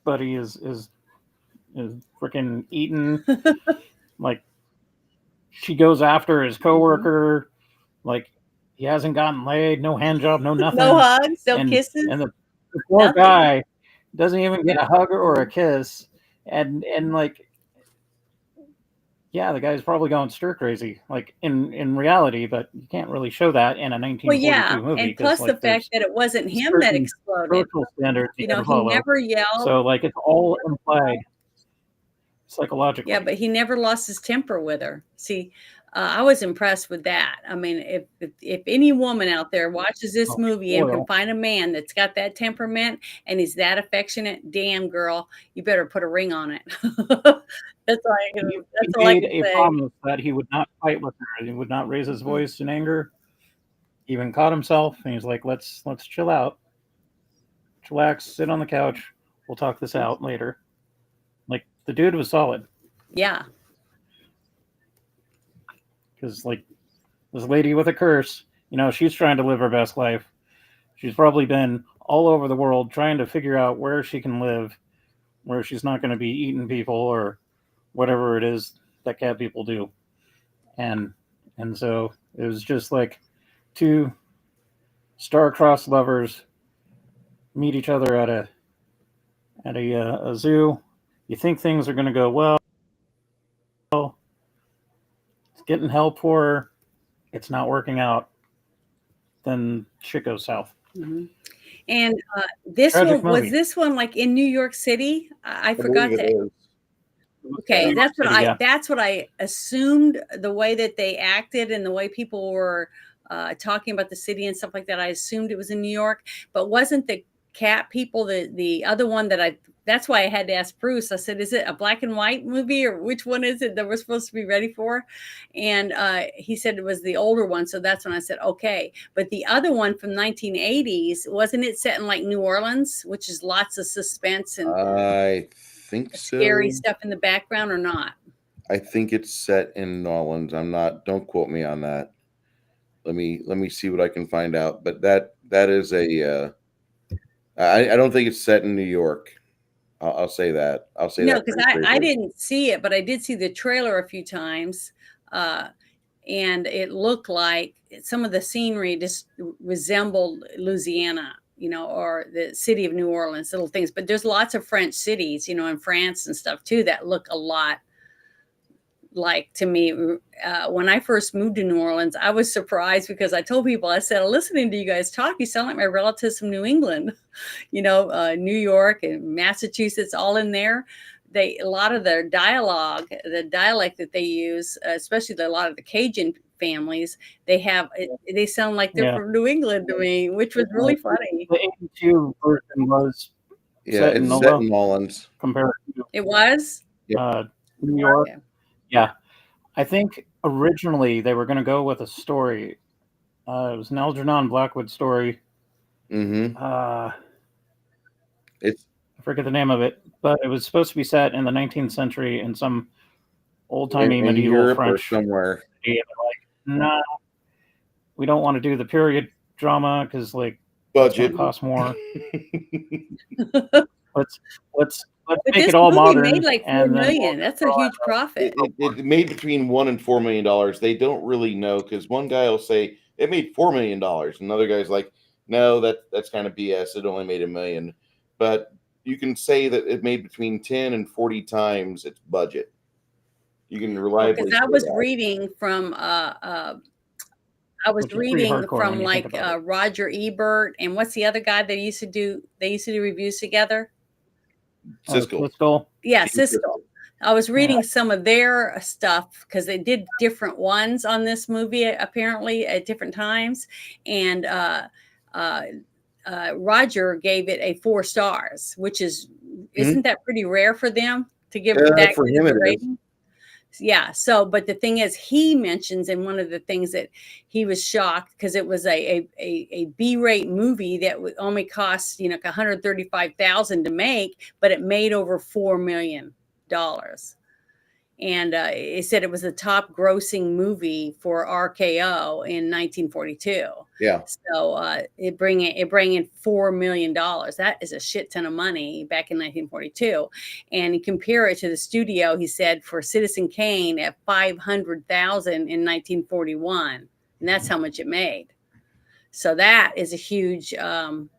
buddy is freaking eaten. Like, she goes after his coworker. Like, he hasn't gotten laid, no hand job, no nothing, no hugs, no kisses, and the poor guy doesn't even get a hug or a kiss, and like, yeah, the guy's probably going stir crazy, like in reality, but you can't really show that in a 1942 movie. And plus the fact that it wasn't him that exploded. Social standards, he never yelled. So like it's all implied psychologically. Yeah, but he never lost his temper with her. See, I was impressed with that. I mean, if any woman out there watches this movie and can find a man that's got that temperament and he's that affectionate, damn girl, you better put a ring on it. That's all I can. That's all I can say. He made a promise that he would not fight with her. He would not raise his voice in anger. He even caught himself, and he's like, "Let's chill out, chillax, sit on the couch. We'll talk this out later." Like, the dude was solid. Yeah. Because, like, this lady with a curse, she's trying to live her best life. She's probably been all over the world trying to figure out where she can live, where she's not going to be eating people or whatever it is that cat people do. And so it was just like two star-crossed lovers meet each other at a zoo. You think things are going to go well. It's getting help for her. It's not working out. Then shit goes south. Mm-hmm. And this Tragic one, was movie. this one like in New York City? I forgot believe it to. is. Okay, New York City, yeah. that's what I assumed, the way that they acted and the way people were talking about the city and stuff like that. I assumed it was in New York, but wasn't the cat people the other one that that's why I had to ask Bruce. I said, is it a black and white movie, or which one is it that we're supposed to be ready for? And he said it was the older one. So that's when I said, okay. But the other one from 1980s, wasn't it set in like New Orleans, which is lots of suspense and I think scary so. stuff in the background, or not? I think it's set in New Orleans. I'm not. Don't quote me on that. Let me see what I can find out. But that is a. I don't think it's set in New York. I'll say that. I'll say No, that. because I didn't see it, but I did see the trailer a few times. And it looked like some of the scenery just resembled Louisiana, or the city of New Orleans, little things. But there's lots of French cities, in France and stuff too, that look a lot like, to me. When I first moved to New Orleans, I was surprised because I told people, I said, listening to you guys talk, you sound like my relatives from New England, New York and Massachusetts, all in there. A lot of their dialogue, the dialect that they use, especially a lot of the Cajun families, they sound like they're from New England to me, which was really funny. The 82 version was set in New Orleans. Compared to it was New York. Okay. Yeah. I think originally they were going to go with a story. It was an Algernon Blackwood story. Mm-hmm. I forget the name of it, but it was supposed to be set in the 19th century in some old-timey medieval Europe French or somewhere. And they're like, nah, we don't want to do the period drama because budget costs more. let's but make it all modern. Made like $4 million. That's a huge profit. It made between $1 and $4 million. They don't really know, because one guy will say it made $4 million, another guy's like, no, that's kind of BS. It only made $1 million. But you can say that it made between 10 and 40 times its budget. You can reliably. Because I was reading from Roger Ebert, and what's the other guy that used to do reviews together? Siskel. Yeah, Siskel. I was reading some of their stuff because they did different ones on this movie, apparently at different times. And Roger gave it a 4 stars, which isn't that pretty rare for them to give that for him, rating? Yeah. So, but the thing is, he mentions in one of the things that he was shocked because it was a B-rate movie that only cost $135,000 to make, but it made over $4 million. And it said it was the top grossing movie for RKO in 1942. Yeah. So it bring in $4 million. That is a shit ton of money back in 1942. And you compare it to the studio, he said, for Citizen Kane at $500,000 in 1941, and that's how much it made. So that is a huge amount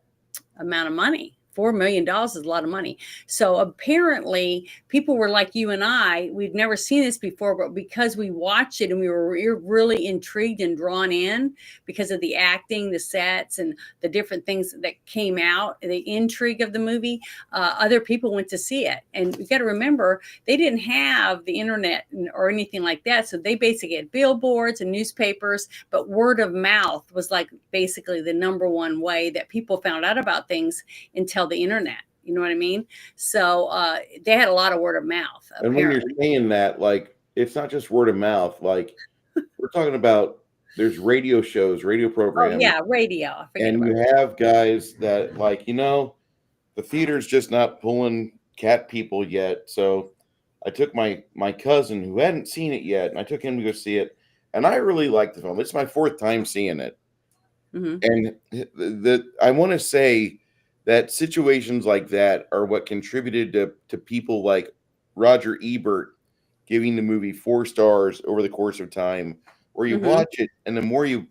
of money. $4 million is a lot of money. So apparently people were like you and I, we'd never seen this before, but because we watched it and we were really intrigued and drawn in because of the acting, the sets, and the different things that came out, the intrigue of the movie, other people went to see it. And you got to remember, they didn't have the internet or anything like that. So they basically had billboards and newspapers, but word of mouth was like basically the number one way that people found out about things until the internet. You know what I mean? So they had a lot of word of mouth. Apparently. And when you're saying that, like, it's not just word of mouth. Like, we're talking about, there's radio shows, radio programs. Oh, yeah, radio. And you have guys that, like, the theater's just not pulling cat people yet. So I took my cousin who hadn't seen it yet, and I took him to go see it. and I really like the film. It's my fourth time seeing it, Hmm. and I want to say that situations like that are what contributed to people like Roger Ebert giving the movie 4 stars over the course of time, where you Hmm. watch it, and the more you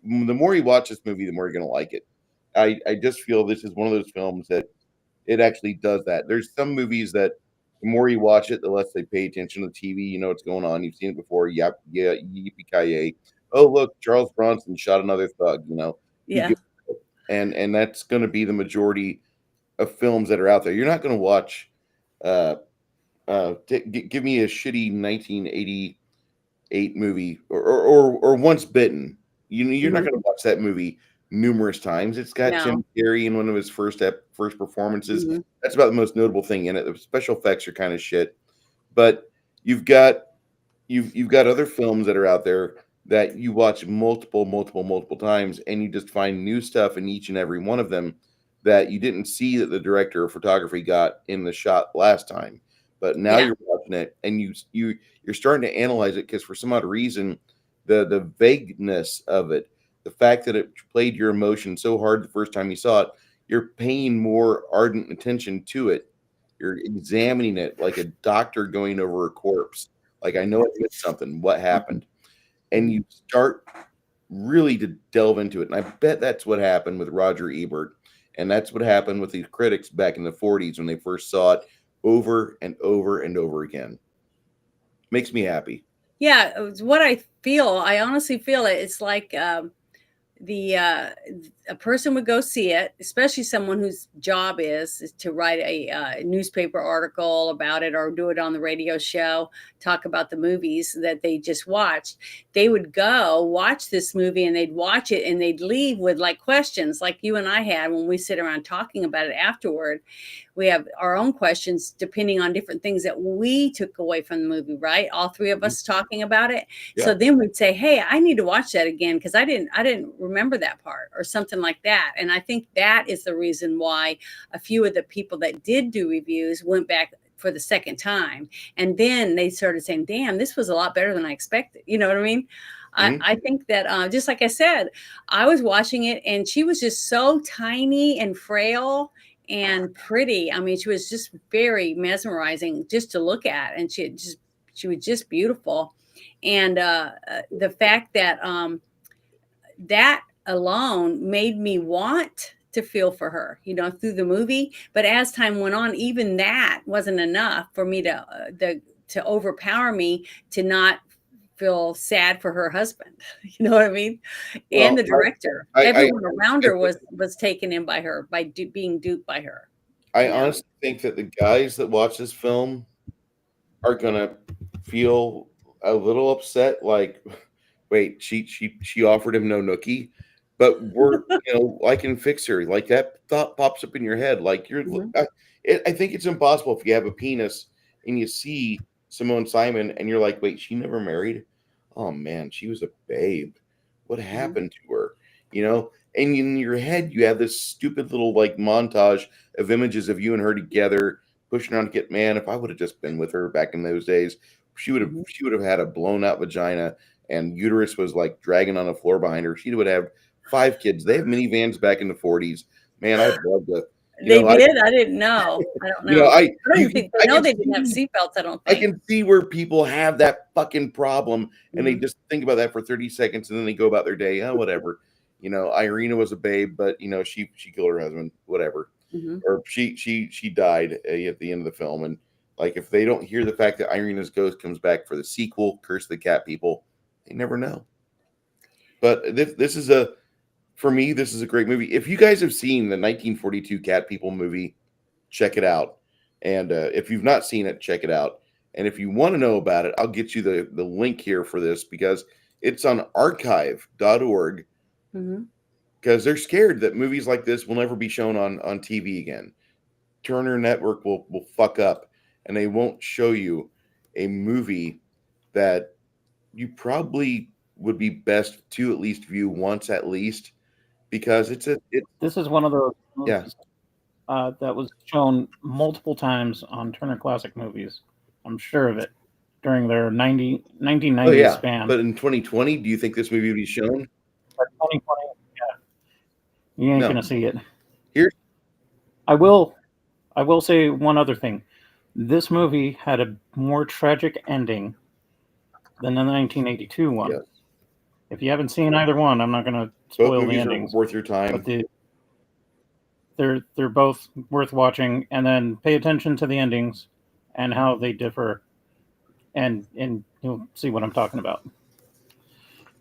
watch this movie, the more you're gonna like it. I just feel this is one of those films that it actually does that. There's some movies that the more you watch it, the less they pay attention to the TV. You know what's going on. You've seen it before. Yep, yeah, yippee ki Oh, look, Charles Bronson shot another thug. Who Yeah. gives a shit? And that's going to be the majority of films that are out there. You're not going to watch. Uh, give me a shitty 1988 movie or Once Bitten. You're not Hmm. going to watch that movie numerous times. It's got No. Jim Carrey in one of his first performances. Hmm. That's about the most notable thing in it. The special effects are kind of shit, but you've got you've got other films that are out there that you watch multiple times, and you just find new stuff in each and every one of them that you didn't see that the director of photography got in the shot last time. But now Yeah. you're watching it, and you're starting to analyze it because for some odd reason, the vagueness of it, the fact that it played your emotion so hard the first time you saw it, you're paying more ardent attention to it. You're examining it like a doctor going over a corpse. Like, I know I missed something. What happened? And you start really to delve into it. And I bet that's what happened with Roger Ebert. And that's what happened with the critics back in the 40s when they first saw it over and over and over again. Makes me happy. Yeah, it's what I feel. I honestly feel it. It's like the a person would go see it, especially someone whose job is to write a newspaper article about it or do it on the radio show, talk about the movies that they just watched. They would go watch this movie and they'd watch it and they'd leave with like questions like you and I had when we sit around talking about it afterward. We have our own questions depending on different things that we took away from the movie, right? All three of Mhm. us talking about it. Yeah. So then we'd say, hey, I need to watch that again because I didn't remember that part or something like that. And I think that is the reason why a few of the people that did do reviews went back for the second time. And then they started saying, damn, this was a lot better than I expected. You know what I mean? Mhm. I think that just like I said, I was watching it and she was just so tiny and frail and pretty. I mean, she was just very mesmerizing just to look at, and she was just beautiful. And the fact that that alone made me want to feel for her, through the movie. But as time went on, even that wasn't enough for me to overpower me to not feel sad for her husband. You know what I mean? And Well, the director, I everyone around her was taken in by her, by being duped by her. I You know? honestly think that the guys that watch this film are gonna feel a little upset, like, wait, she offered him no nookie, but I can fix her. Like that thought pops up in your head, like Mhm. I think it's impossible if you have a penis and you see Simone Simon and you're like, wait, she never married? Oh man, she was a babe. What Mhm. happened to her? And in your head, you have this stupid little like montage of images of you and her together pushing around to get man. If I would have just been with her back in those days, she would have Mhm. she would have had a blown out vagina and uterus was like dragging on the floor behind her. She would have 5 kids. They have minivans back in the 40s. Man, I'd love to. You They know, I did? I didn't know. I don't you know know. I I don't you, even think I they know can they didn't have see seatbelts, I don't I think. can see where people have that fucking problem and they Mhm. just think about that for 30 seconds and then they go about their day. Oh, whatever. Irina was a babe, but she killed her husband, whatever. Mhm. Or she died at the end of the film. And like if they don't hear the fact that Irina's ghost comes back for the sequel, Curse of the Cat People, they never know. But this is for me, this is a great movie. If you guys have seen the 1942 Cat People movie, check it out. And if you've not seen it, check it out. And if you want to know about it, I'll get you the link here for this because it's on archive.org Mhm. because they're scared that movies like this will never be shown on TV again. Turner Network will fuck up and they won't show you a movie that you probably would be best to at least view once at least because This is one of those yeah. movies that was shown multiple times on Turner Classic Movies. I'm sure of it. during their 1990 Oh yeah, span. but in 2020, do you think this movie would be shown? But 2020, yeah, you ain't No. gonna see it. Here, I will say one other thing. This movie had a more tragic ending than the 1982 one. yes, If you haven't seen either one, I'm not going to both spoil the movies are endings. worth your time. But they're both worth watching, and then pay attention to the endings and how they differ, and you'll see what I'm talking about.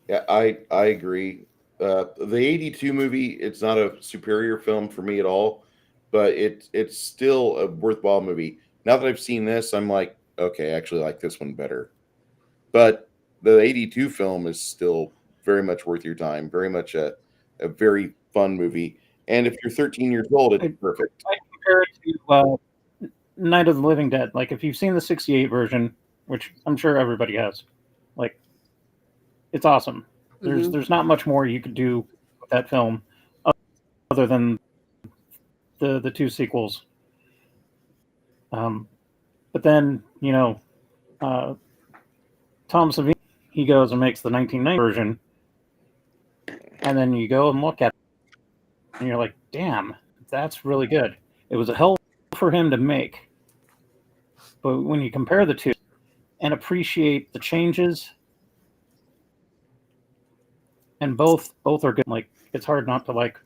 Yeah, I agree. The 82 movie, it's not a superior film for me at all, but it's still a worthwhile movie. Now that I've seen this, I'm like, okay, I actually like this one better. But the 82 film is still very much worth your time, very much a very fun movie. And if you're 13 years old, it's perfect. I compare it to Night of the Living Dead. Like, if you've seen the 68 version, which I'm sure everybody has, like, it's awesome. There's not much more you could do with that film other than the two sequels. But then, Tom Savini, he goes and makes the 1990 version, and then you go and look at it, and you're like, damn, that's really good. It was a hell for him to make. But when you compare the two and appreciate the changes, and both are good, like, it's hard not to like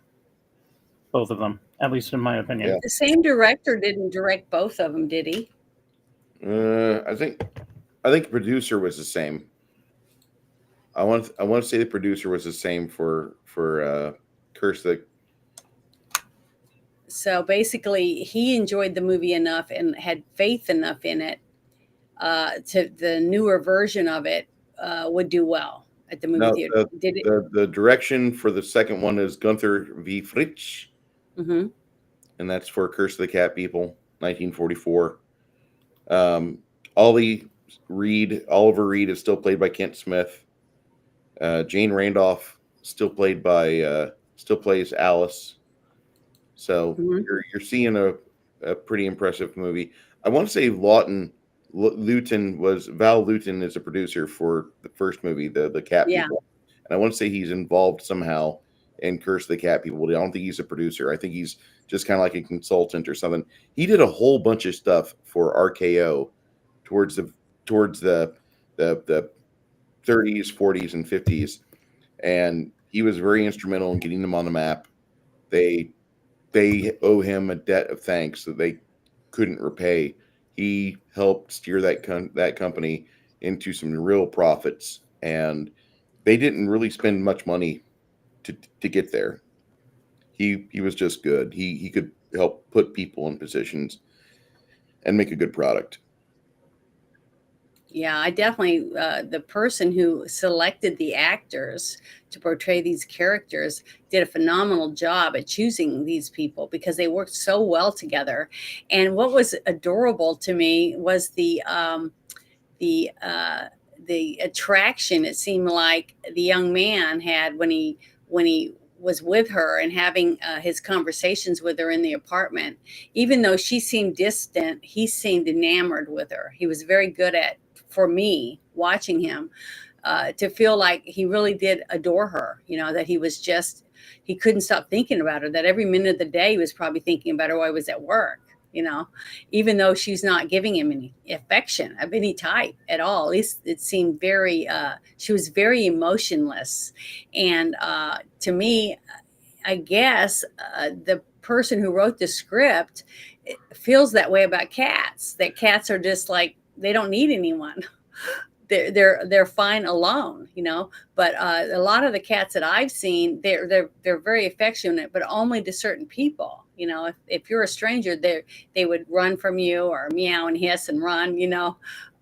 both of them, at least in my opinion. Yeah. The same director didn't direct both of them, did he? I think the producer was the same. I want to say the producer was the same for Curse the. So basically, he enjoyed the movie enough and had faith enough in it to the newer version of it would do well at the movie theater. Did it? The direction for the second one is Gunther V. Fritsch, Mm-hmm. and that's for Curse of the Cat People, 1944. Oliver Reed is still played by Kent Smith. Jane Randolph still plays Alice. So you're seeing a pretty impressive movie. I want to say Val Luton is a producer for the first movie, the Cat People, and I want to say he's involved somehow in Curse of the Cat People. I don't think he's a producer. I think he's just kind of like a consultant or something. He did a whole bunch of stuff for RKO towards the 30s, 40s, and 50s, and he was very instrumental in getting them on the map. They owe him a debt of thanks that they couldn't repay. He helped steer that company into some real profits, and they didn't really spend much money to get there. He was just good. He could help put people in positions and make a good product. Yeah, I definitely, the person who selected the actors to portray these characters did a phenomenal job at choosing these people because they worked so well together. And what was adorable to me was the attraction it seemed like the young man had when he was with her and having his conversations with her in the apartment. Even though she seemed distant, he seemed enamored with her. He was very good at, for me, watching him, to feel like he really did adore her, that he couldn't stop thinking about her, that every minute of the day he was probably thinking about her while he was at work, even though she's not giving him any affection of any type at all. At least it seemed she was very emotionless. And to me, I guess the person who wrote the script feels that way about cats, that cats are just like, they don't need anyone. They're fine alone, but a lot of the cats that I've seen, they're very affectionate, but only to certain people. If you're a stranger, they would run from you or meow and hiss and run,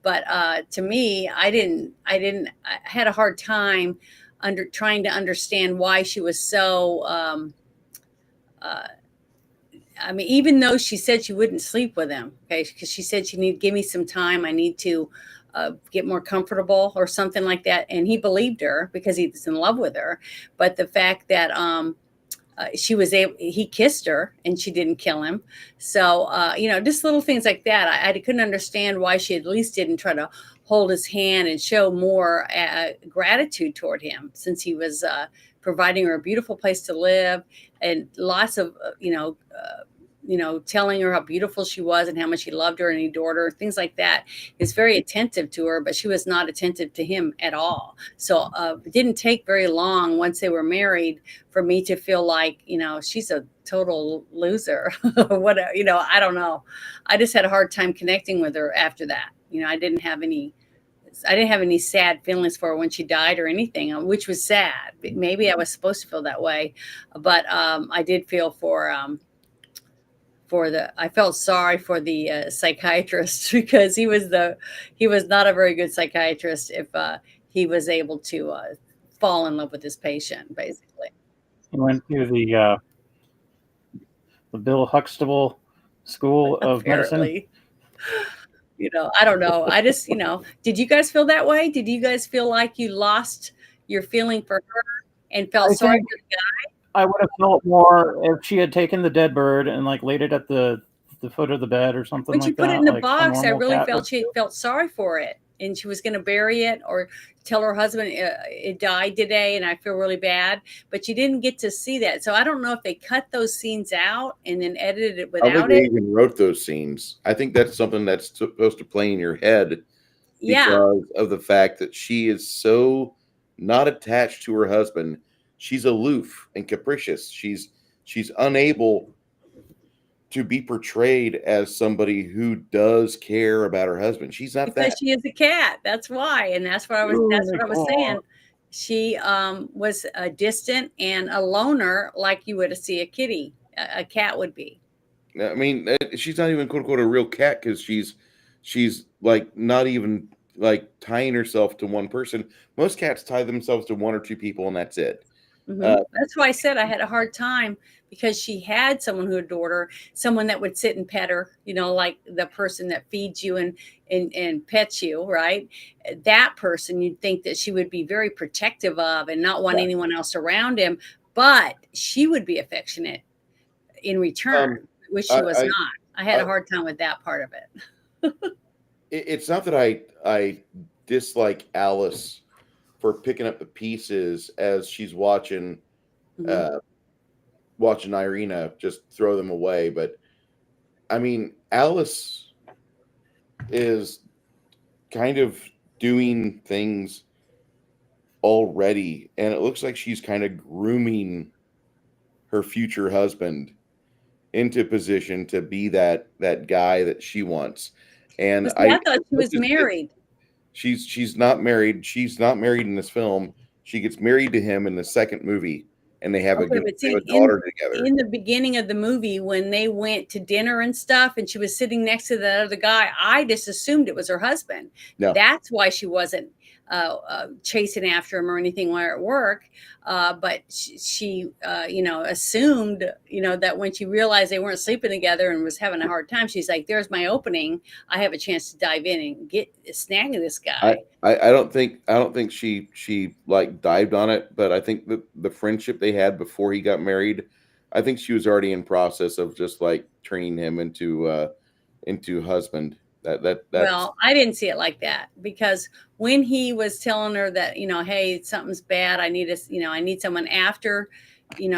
but to me, I had a hard time trying to understand why she was so even though she said she wouldn't sleep with him, okay, because she said she need give me some time, I need to get more comfortable or something like that, and he believed her because he was in love with her. But the fact that he kissed her and she didn't kill him. So, just little things like that. I couldn't understand why she at least didn't try to hold his hand and show more gratitude toward him, since he was providing her a beautiful place to live and lots of, telling her how beautiful she was and how much he loved her and he adored her, things like that. He's very attentive to her, but she was not attentive to him at all. So it didn't take very long once they were married for me to feel like, she's a total loser. Whatever, I don't know. I just had a hard time connecting with her after that. I didn't have any sad feelings for her when she died or anything, which was sad. Maybe I was supposed to feel that way, but I did feel I felt sorry for the psychiatrist, because he was not a very good psychiatrist if he was able to fall in love with his patient, basically. He went to the Bill Huxtable School of Medicine. I don't know. I just, did you guys feel that way? Did you guys feel like you lost your feeling for her and felt sorry for the guy? I would have felt more if she had taken the dead bird and like laid it at the foot of the bed or something like that. When she put it in the box, I really felt she felt sorry for it, and she was going to bury it or tell her husband it died today, and I feel really bad. But you didn't get to see that, so I don't know if they cut those scenes out and then edited it without it. I think they even wrote those scenes. I think that's something that's supposed to play in your head, because of the fact that she is so not attached to her husband. She's aloof and capricious. She's unable to be portrayed as somebody who does care about her husband. She's not because that. She is a cat. That's why, and that's what I was saying. She was distant and a loner, like you would see a cat would be. I mean, she's not even quote unquote a real cat, because she's like not even like tying herself to one person. Most cats tie themselves to one or two people, and that's it. Mm-hmm. That's why I said I had a hard time, because she had someone who adored her, someone that would sit and pet her, like the person that feeds you and pets you, right? That person, you'd think that she would be very protective of and not want anyone else around him, but she would be affectionate in return, which she was not. I had a hard time with that part of it. It's not that I dislike Alice for picking up the pieces as she's watching Irina just throw them away, but I mean, Alice is kind of doing things already, and it looks like she's kind of grooming her future husband into position to be that guy that she wants. And I thought she was married. She's not married. She's not married in this film. She gets married to him in the second movie, and they have a daughter together. In the beginning of the movie, when they went to dinner and stuff, and she was sitting next to that other guy, I just assumed it was her husband. No. That's why she wasn't chasing after him or anything while at work. But she assumed, that when she realized they weren't sleeping together and was having a hard time, she's like, "There's my opening. I have a chance to dive in and snag this guy." I don't think she like dived on it, but I think the friendship they had before he got married, I think she was already in process of just like turning him into husband. Well, I didn't see it like that, because when he was telling her that, hey, something's bad, I need someone after, she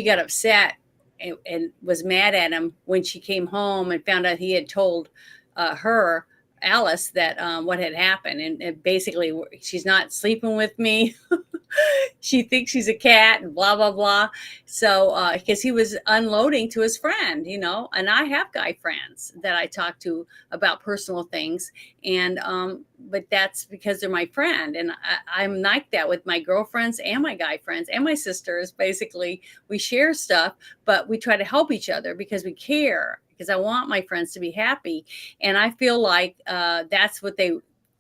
got upset and was mad at him when she came home and found out he had told her, Alice, that what had happened, and basically she's not sleeping with me. She thinks she's a cat and blah blah blah. So because he was unloading to his friend, and I have guy friends that I talk to about personal things, and but that's because they're my friend, and I'm like that with my girlfriends and my guy friends and my sisters. Basically, we share stuff, but we try to help each other because we care, because I want my friends to be happy. And I feel like that's what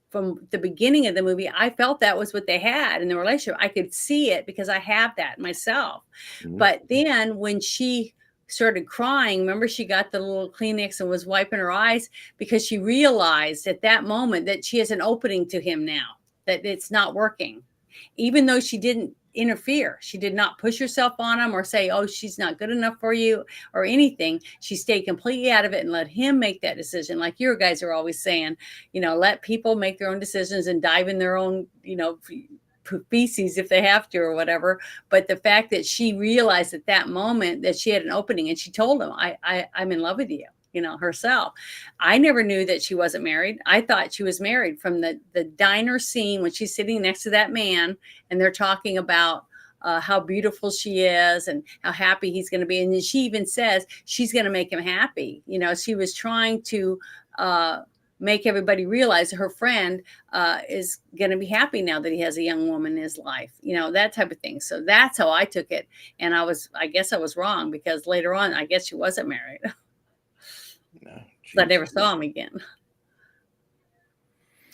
from the beginning of the movie, I felt that was what they had in the relationship. I could see it because I have that myself. Mm-hmm. But then when she started crying, remember, she got the little Kleenex and was wiping her eyes, because she realized at that moment that she has an opening to him now, that it's not working. Even though she didn't interfere. She did not push herself on him or say, oh, she's not good enough for you or anything. She stayed completely out of it and let him make that decision. Like your guys are always saying, let people make their own decisions and dive in their own, feces if they have to or whatever. But the fact that she realized at that moment that she had an opening, and she told him, I'm in love with you, herself. I never knew that she wasn't married. I thought she was married from the diner scene when she's sitting next to that man and they're talking about how beautiful she is and how happy he's going to be. And then she even says she's going to make him happy. She was trying to make everybody realize her friend is going to be happy now that he has a young woman in his life, that type of thing. So that's how I took it. And I guess I was wrong, because later on, I guess she wasn't married. No, I never saw him again.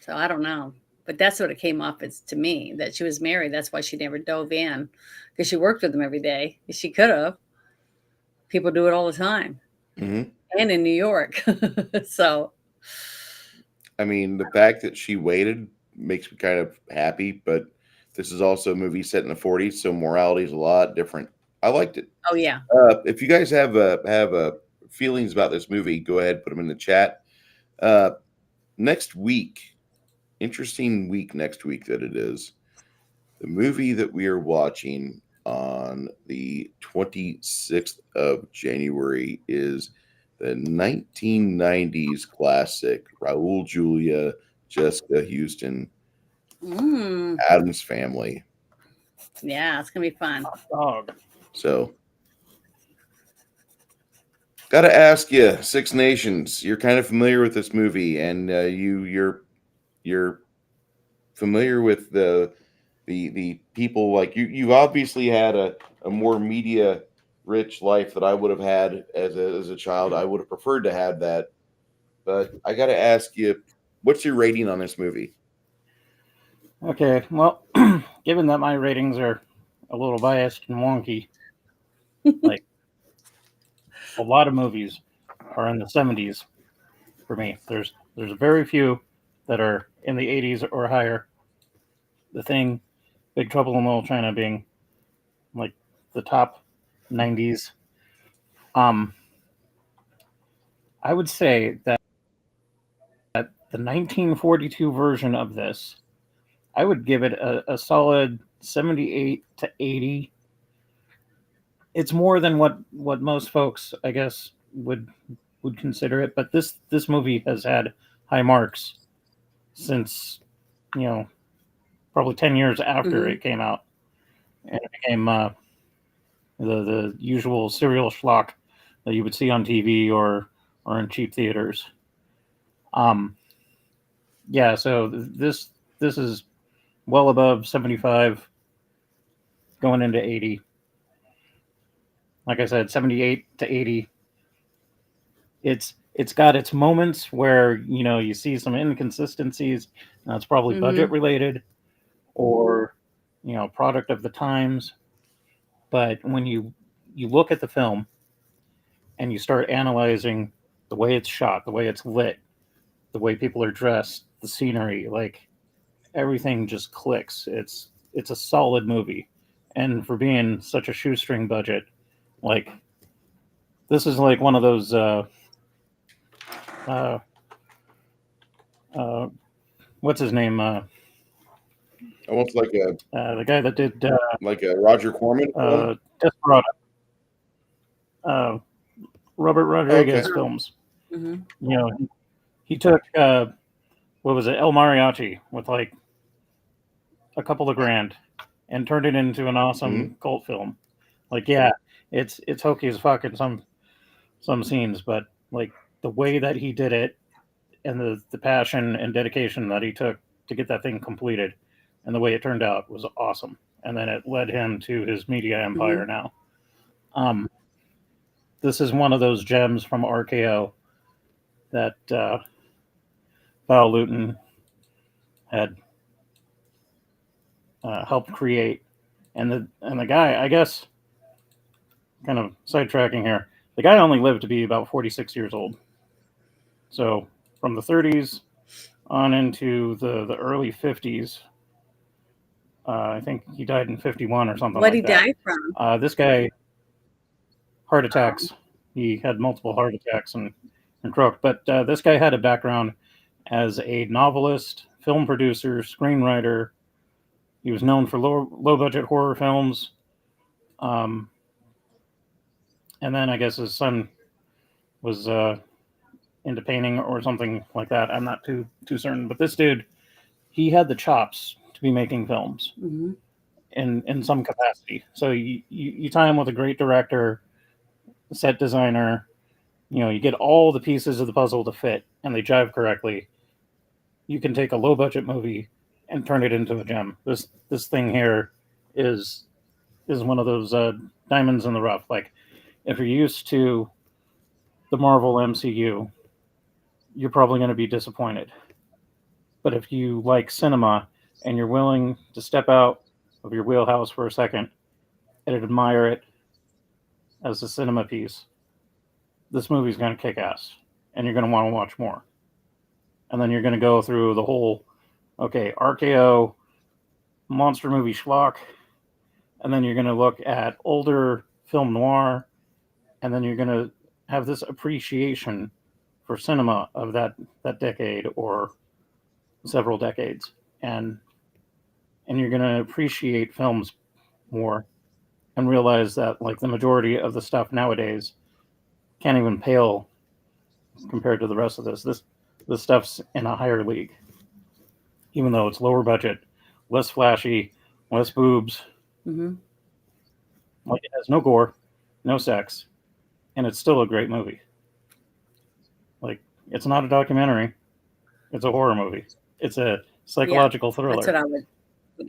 So I don't know. But that's what it came off as to me, that she was married. That's why she never dove in, because she worked with him every day. She could have. People do it all the time. Mm-hmm. And in New York. So. I mean, the fact that she waited makes me kind of happy, but this is also a movie set in the 40s, so morality is a lot different. I liked it. Oh, yeah. If you guys have feelings about this movie, go ahead, put them in the chat. Next week, interesting week next week that it is. The movie that we are watching on the 26th of January is the 1990s classic Raul Julia, Jessica Houston, Addams Family. Yeah, it's gonna be fun. So, got to ask you, Six Nations. You're kind of familiar with this movie, and you're familiar with the people like you. You've obviously had a more media rich life that I would have had as a child. I would have preferred to have that, but I got to ask you, what's your rating on this movie? Okay, well, given that my ratings are a little biased and wonky, like a lot of movies are in the 70s for me. There's very few that are in the 80s or higher. The Thing, Big Trouble in Little China being like the top 90s. I would say that the 1942 version of this, I would give it a solid 78 to 80. It's more than what most folks, I guess, would consider it. But this movie has had high marks since, probably 10 years after it came out, and it became the usual serial schlock that you would see on TV or in cheap theaters. Yeah, so this is well above 75, going into 80. Like I said, 78 to 80. It's got its moments where you see some inconsistencies. It's probably budget related or product of the times. But when you look at the film and you start analyzing the way it's shot, the way it's lit, the way people are dressed, the scenery, like everything just clicks. It's a solid movie. And for being such a shoestring budget, like this is like one of those what's his name? Almost like the guy that did like a Roger Corman film? Desperado. Robert Rodriguez films. He took what was it, El Mariachi, with like a couple of grand and turned it into an awesome cult film. Like, yeah, it's hokey as fuck in some scenes, but like the way that he did it and the passion and dedication that he took to get that thing completed and the way it turned out was awesome. And then it led him to his media empire now. This is one of those gems from RKO that Val Lewton had helped create. And the guy, I guess, kind of sidetracking here, the guy only lived to be about 46 years old. So from the 30s on into the early 50s, I think he died in 51 or something What like he that. died from? This guy, heart attacks. He had multiple heart attacks and croaked. But this guy had a background as a novelist, film producer, screenwriter. He was known for low budget horror films. And then I guess his son was into painting or something like that. I'm not too certain. But this dude, he had the chops to be making films Mhm. in some capacity. So you tie him with a great director, set designer. You get all the pieces of the puzzle to fit, and they jive correctly. You can take a low budget movie and turn it into a gem. This thing here is one of those diamonds in the rough. Like, if you're used to the Marvel MCU, you're probably going to be disappointed. But if you like cinema and you're willing to step out of your wheelhouse for a second and admire it as a cinema piece, this movie's going to kick ass, and you're going to want to watch more. And then you're going to go through the whole, okay, RKO, monster movie schlock, and then you're going to look at older film noir, and then you're going to have this appreciation for cinema of that decade or several decades, and you're going to appreciate films more and realize that, like, the majority of the stuff nowadays can't even pale compared to the rest of this stuff's in a higher league, even though it's lower budget, less flashy, less boobs. Mm-hmm. Like, it has no gore, no sex, and it's still a great movie. Like, it's not a documentary, it's a horror movie. It's a psychological thriller. That's what I would.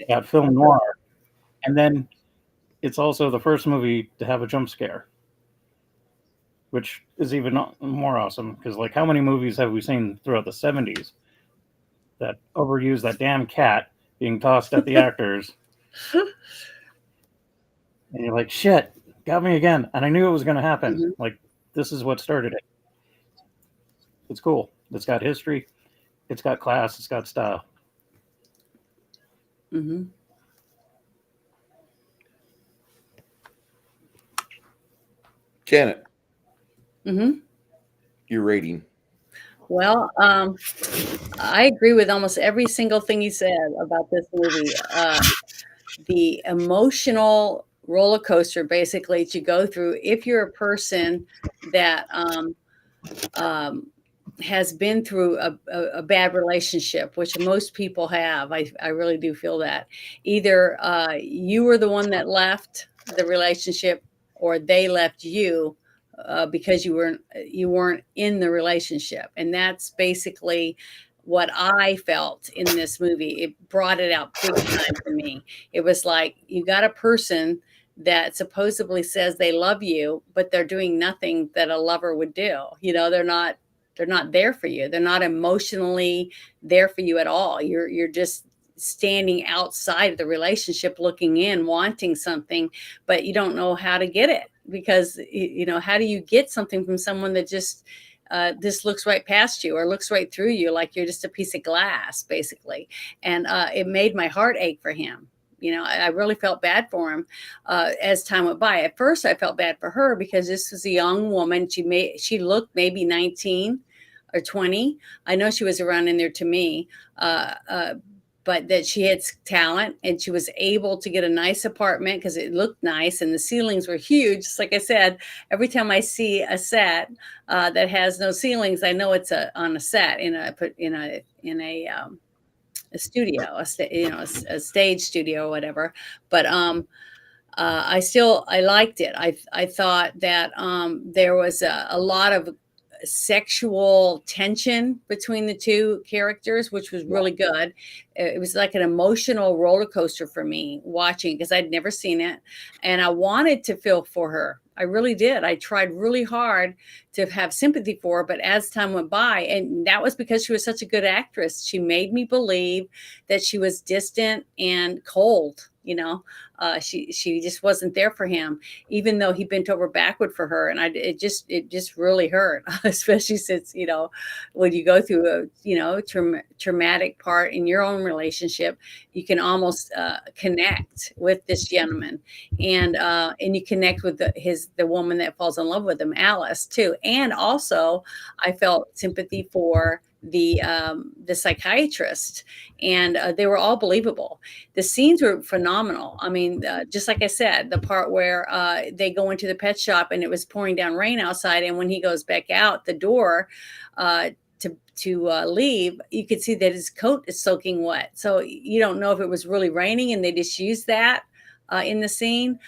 Got film noir, and then it's also the first movie to have a jump scare, which is even more awesome, because, like, how many movies have we seen throughout the 70s that overuse that damn cat being tossed at the actors? And you're like, shit, got me again. And I knew it was going to happen. Mm-hmm. Like, this is what started it. It's cool. It's got history. It's got class. It's got style. Mm-hmm. Janet, Mm-hmm. your rating. Well, I agree with almost every single thing you said about this movie. The emotional roller coaster, basically, to go through if you're a person that has been through a bad relationship, which most people have. I really do feel that. Either you were the one that left the relationship, or they left you because you weren't in the relationship, and that's basically what I felt in this movie. It brought it out big time for me. It was like, you got a person that supposedly says they love you, but they're doing nothing that a lover would do. They're not there for you. They're not emotionally there for you at all. You're just standing outside of the relationship, looking in, wanting something, but you don't know how to get it, because how do you get something from someone that just looks right past you or looks right through you, like you're just a piece of glass, basically. And it made my heart ache for him. I really felt bad for him as time went by. At first, I felt bad for her because this was a young woman. She looked maybe 19 or 20. I know she was around in there to me, but that she had talent, and she was able to get a nice apartment because it looked nice and the ceilings were huge. Just like I said, every time I see a set that has no ceilings, I know it's on a set in a studio, a stage studio or whatever. But I liked it. I thought that there was a lot of sexual tension between the two characters, which was really good. It was like an emotional roller coaster for me watching, because I'd never seen it, and I wanted to feel for her. I really did. I tried really hard to have sympathy for her, but as time went by, and that was because she was such a good actress, she made me believe that she was distant and cold. She just wasn't there for him, even though he bent over backward for her. And it just really hurt, especially since, when you go through a, traumatic part in your own relationship, you can almost connect with this gentleman, and you connect with the woman that falls in love with him, Alice, too. And also, I felt sympathy for the psychiatrist, and they were all believable. The scenes were phenomenal. I mean, just like I said, the part where they go into the pet shop and it was pouring down rain outside, and when he goes back out the door to leave, you could see that his coat is soaking wet. So you don't know if it was really raining and they just used that in the scene.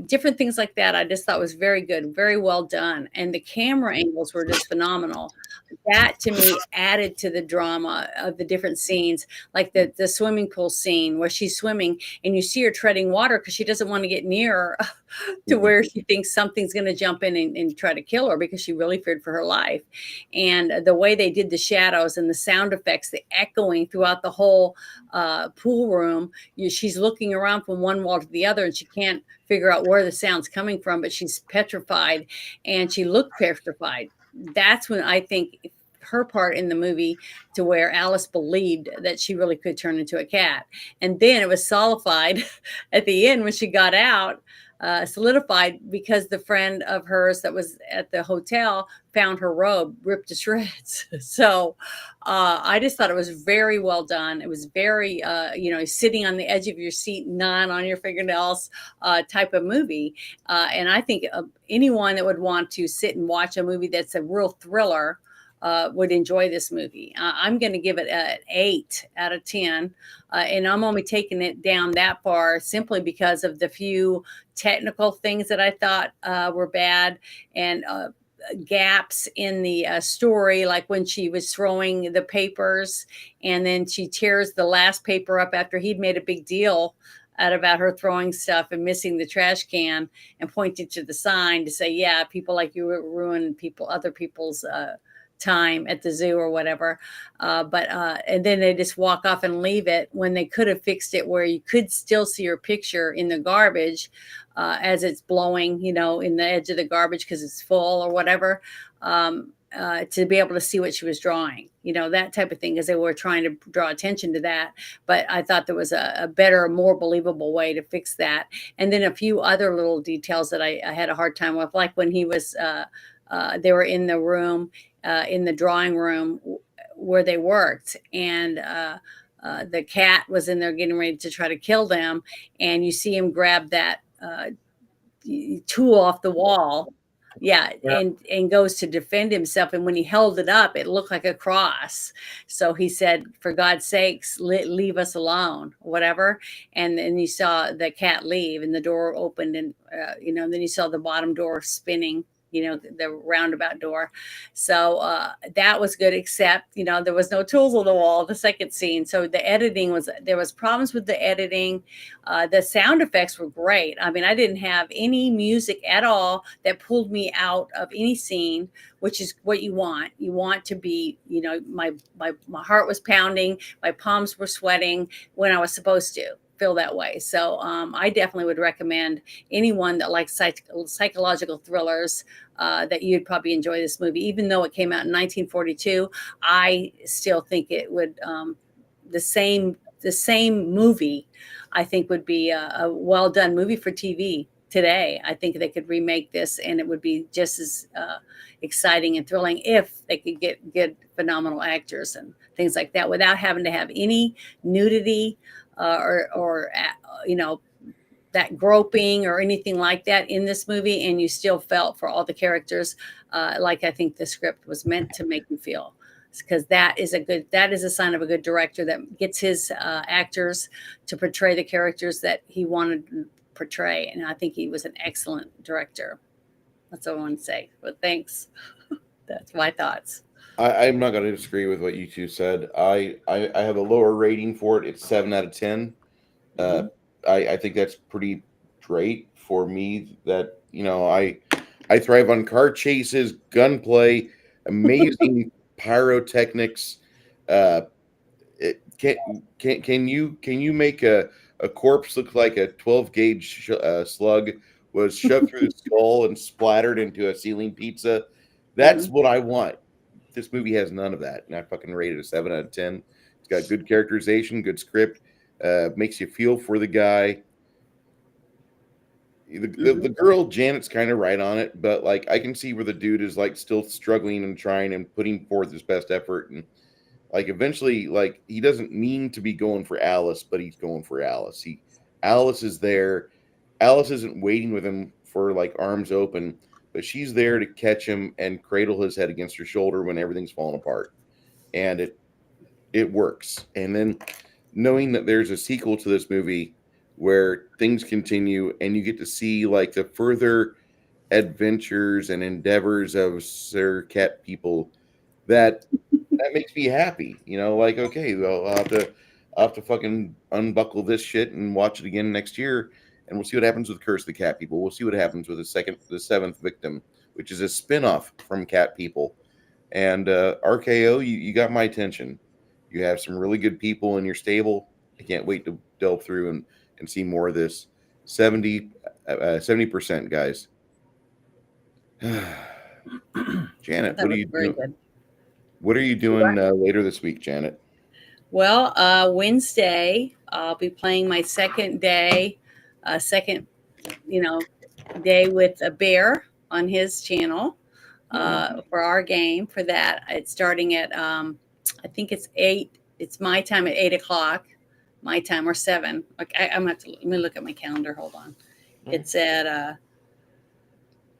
Different things like that I just thought was very good, very well done. And the camera angles were just phenomenal. That to me added to the drama of the different scenes, like the swimming pool scene where she's swimming and you see her treading water because she doesn't want to get near to where she thinks something's going to jump in and try to kill her, because she really feared for her life. And the way they did the shadows and the sound effects, the echoing throughout the whole pool room, she's looking around from one wall to the other and she can't figure out where the sound's coming from, but she's petrified, and she looked petrified. That's when I think her part in the movie, to where Alice believed that she really could turn into a cat. And then it was solidified at the end when she got out, solidified, because the friend of hers that was at the hotel found her robe ripped to shreds. So I just thought it was very well done. It was very, sitting on the edge of your seat, gnawing on your fingernails type of movie. And I think anyone that would want to sit and watch a movie that's a real thriller would enjoy this movie. I'm going to give it an 8 out of 10. And I'm only taking it down that far simply because of the few technical things that I thought were bad, and gaps in the story, like when she was throwing the papers and then she tears the last paper up after he'd made a big deal out about her throwing stuff and missing the trash can, and pointing to the sign to say, yeah, people like you ruin other people's time at the zoo or whatever. And then they just walk off and leave it, when they could have fixed it where you could still see her picture in the garbage as it's blowing, in the edge of the garbage because it's full or whatever, to be able to see what she was drawing, that type of thing, because they were trying to draw attention to that. But I thought there was a better, more believable way to fix that. And then a few other little details that I had a hard time with, like when he was, they were in the room, in the drawing room where they worked, and the cat was in there getting ready to try to kill them, and you see him grab that tool off the wall, and goes to defend himself, and when he held it up, it looked like a cross. So he said, for God's sakes, leave us alone, whatever. And then you saw the cat leave, and the door opened, and then you saw the bottom door spinning, the roundabout door. So that was good, except, there was no tools on the wall, the second scene. So the editing there was problems with the editing. The sound effects were great. I mean, I didn't have any music at all that pulled me out of any scene, which is what you want. You want to be, my heart was pounding, my palms were sweating when I was supposed to feel that way. So I definitely would recommend anyone that likes psychological thrillers that you'd probably enjoy this movie. Even though it came out in 1942, I still think it would, the same movie, I think, would be a well done movie for TV today. I think they could remake this and it would be just as exciting and thrilling if they could get good, phenomenal actors and things like that, without having to have any nudity or that groping or anything like that in this movie. And you still felt for all the characters, like I think the script was meant to make you feel, because that is a sign of a good director, that gets his actors to portray the characters that he wanted to portray. And I think he was an excellent director. That's all I want to say. But thanks. That's my thoughts. I'm not going to disagree with what you two said. I have a lower rating for it. It's 7 out of 10. I think that's pretty great for me. That I thrive on car chases, gunplay, amazing pyrotechnics. Can you make a a corpse looked like a 12 gauge slug was shoved through the skull and splattered into a ceiling pizza. That's what I want. This movie has none of that, and I fucking rated a 7 out of 10. It's got good characterization, good script, makes you feel for the guy. The girl Janet's kind of right on it, but like I can see where the dude is like still struggling and trying and putting forth his best effort, and like eventually, like he doesn't mean to be going for Alice, but he's going for Alice. Alice is there. Alice isn't waiting with him for like arms open, but she's there to catch him and cradle his head against her shoulder when everything's falling apart, and it works. And then knowing that there's a sequel to this movie where things continue and you get to see like the further adventures and endeavors of Sir Cat people, that makes me happy. You know, like okay, well, I'll have to fucking unbuckle this shit and watch it again next year, and we'll see what happens with Curse of the Cat People. We'll see what happens with the seventh victim, which is a spin-off from Cat People. And RKO, you got my attention. You have some really good people in your stable. I can't wait to delve through and see more of this. 70%, guys. Janet, what are you doing? Good. What are you doing later this week, Janet? Well, Wednesday, I'll be playing my second day with a bear on his channel for our game. For that, it's starting at I think it's 8. It's my time at 8 o'clock, my time, or 7. Like I'm gonna have to let me look at my calendar. Hold on. It's at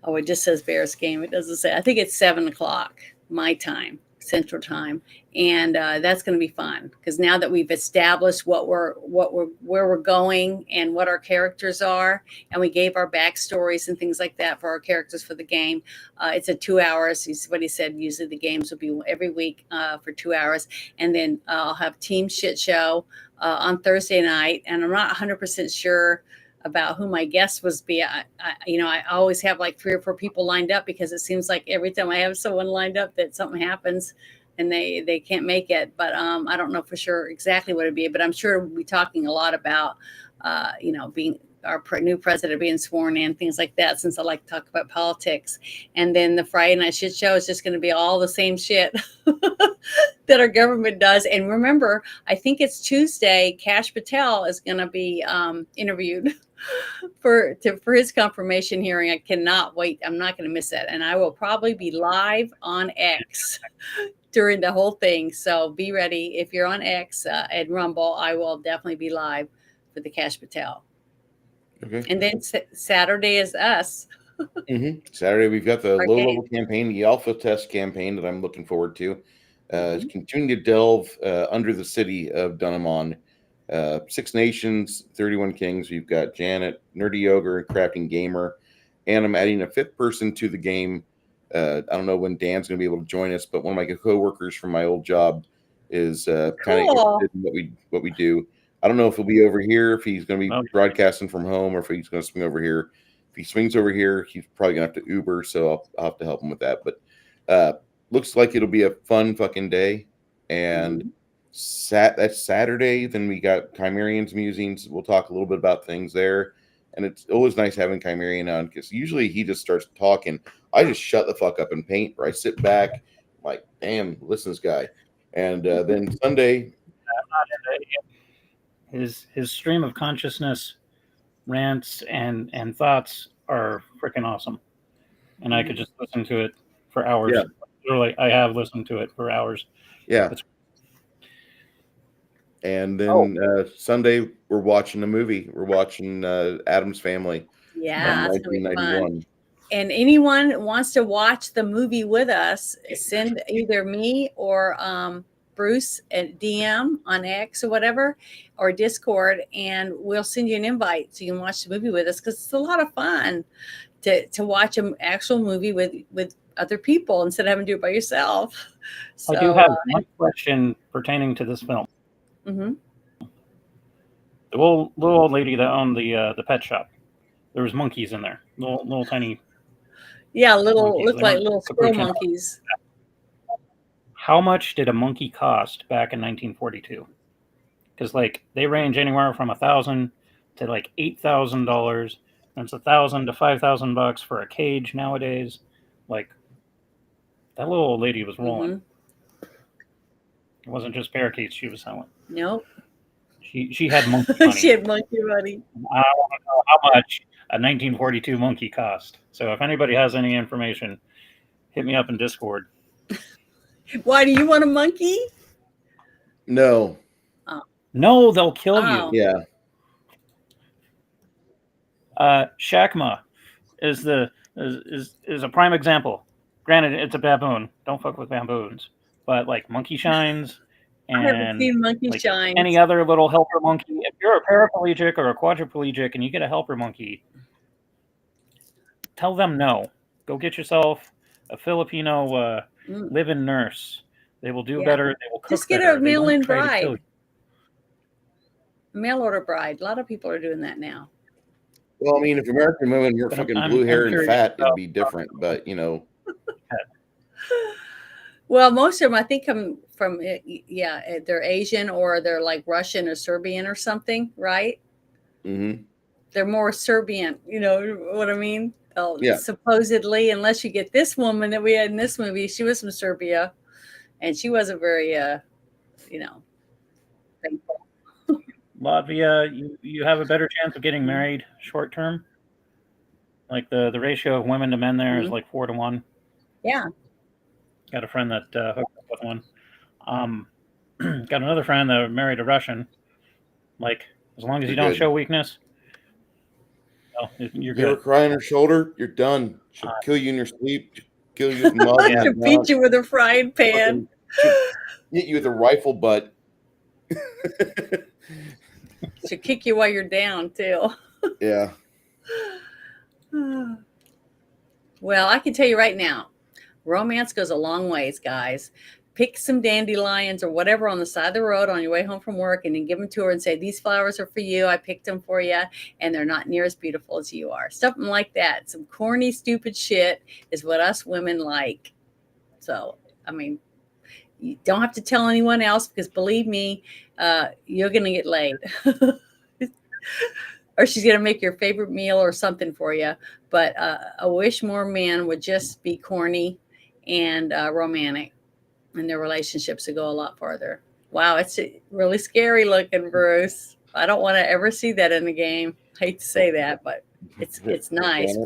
it just says Bears game. It doesn't say. I think it's 7 o'clock my time, Central Time, and that's going to be fun because now that we've established where we're going and what our characters are, and we gave our backstories and things like that for our characters for the game. It's a 2 hours. What he said. Usually the games will be every week for 2 hours, and then I'll have team shit show on Thursday night, and I'm not 100% sure about who my guest was be. I always have like 3 or 4 people lined up because it seems like every time I have someone lined up that something happens and they can't make it. But I don't know for sure exactly what it'd be, but I'm sure we'll be talking a lot about, being our new president being sworn in, things like that, since I like to talk about politics. And then the Friday night shit show is just going to be all the same shit that our government does. And remember, I think it's Tuesday, Kash Patel is going to be interviewed for his confirmation hearing. I cannot wait. I'm not going to miss that. And I will probably be live on X during the whole thing. So be ready. If you're on X and Rumble, I will definitely be live for the Kash Patel. Okay. And then Saturday is us. Saturday, we've got the low-level campaign, the alpha test campaign that I'm looking forward to. Continuing to delve under the city of Dunamon. 6 nations, 31 kings. We've got Janet, Nerdy Ogre, Crafting Gamer, and I'm adding a 5th person to the game. I don't know when Dan's going to be able to join us, but one of my co-workers from my old job is kind of interested in what we do. I don't know if he'll be over here, if he's going to be broadcasting from home, or if he's going to swing over here. If he swings over here, he's probably going to have to Uber, so I'll have to help him with that. But looks like it'll be a fun fucking day. And that's Saturday. Then we got Chimerian's Musings. We'll talk a little bit about things there. And it's always nice having Chimerian on because usually he just starts talking. I just shut the fuck up and paint, or I sit back like, damn, listen to this guy. And then Sunday... His stream of consciousness rants and thoughts are freaking awesome. And I could just listen to it for hours. Yeah. Literally, I have listened to it for hours. Yeah. And then Sunday, we're watching a movie. We're watching Addams Family. Yeah, from 1991. And anyone wants to watch the movie with us, send either me or Bruce at DM on X or whatever, or Discord, and we'll send you an invite so you can watch the movie with us, because it's a lot of fun to watch an actual movie with other people instead of having to do it by yourself. So, I do have one question pertaining to this film. Mm-hmm. The little old lady that owned the pet shop, there was monkeys in there, little tiny. Yeah, monkeys. look like little squirrel monkeys. How much did a monkey cost back in 1942? because like they range anywhere from $1,000 to like $8,000, and it's $1,000 to $5,000 for a cage nowadays. Like that little old lady was rolling. It wasn't just parakeets she was selling. Nope. She had monkey money. She had monkey money. I want to know how much a 1942 monkey cost. So if anybody has any information, hit me up in Discord. Why do you want a monkey? No. No, they'll kill you. Yeah. Shakma is a prime example. Granted, it's a baboon. Don't fuck with baboons. But like monkey shines and I haven't seen monkey like shines. any other little helper monkey. If you're a paraplegic or a quadriplegic and you get a helper monkey, tell them no. Go get yourself a Filipino live-in nurse. They will do better. They will cook Just get better. a mail-in They won't try to kill bride. you. Mail order bride. A lot of people are doing that now. Well, I mean, if American women were But fucking I'm blue hair and curious fat, it'd about- be different. But you know, Well, most of them, I think, come from, they're Asian or they're like Russian or Serbian or something, right? mhm. They're more Serbian, you know what I mean? Yeah. Supposedly, unless you get this woman that we had in this movie, she was from Serbia, and she wasn't very, thankful. Latvia, you have a better chance of getting married short term. Like the ratio of women to men there is like 4 to 1. Yeah. Got a friend that hooked up with one. Got another friend that married a Russian. Like, as long as you don't show weakness, you're You ever good. cry on her shoulder, you're done. She'll kill you in your sleep. Kill you with mud. She'll beat you with a frying pan. She'll hit you with a rifle butt. She'll kick you while you're down too. Yeah. Well, I can tell you right now, romance goes a long ways, guys. Pick some dandelions or whatever on the side of the road on your way home from work and then give them to her and say, these flowers are for you. I picked them for you. And they're not near as beautiful as you are. Something like that. Some corny, stupid shit is what us women like. So, I mean, you don't have to tell anyone else because believe me, you're going to get laid. Or she's going to make your favorite meal or something for you. But I wish more men would just be corny and romantic. And their relationships would go a lot farther. Wow, it's really scary looking, Bruce. I don't want to ever see that in the game. I hate to say that, but it's nice.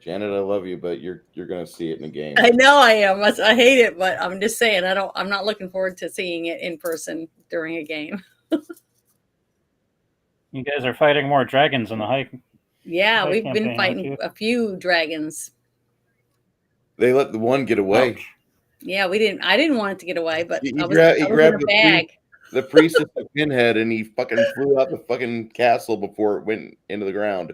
Janet, I love you, but you're gonna see it in the game. I know I am. I hate it, but I'm just saying I'm not looking forward to seeing it in person during a game. You guys are fighting more dragons in the hike. Yeah, hike we've been campaign, fighting aren't you? a few dragons. They let the one get away. Ouch. Yeah, we didn't. I didn't want it to get away, but He I was grabbed in a the bag. the priestess of Pinhead, and he fucking flew out the fucking castle before it went into the ground.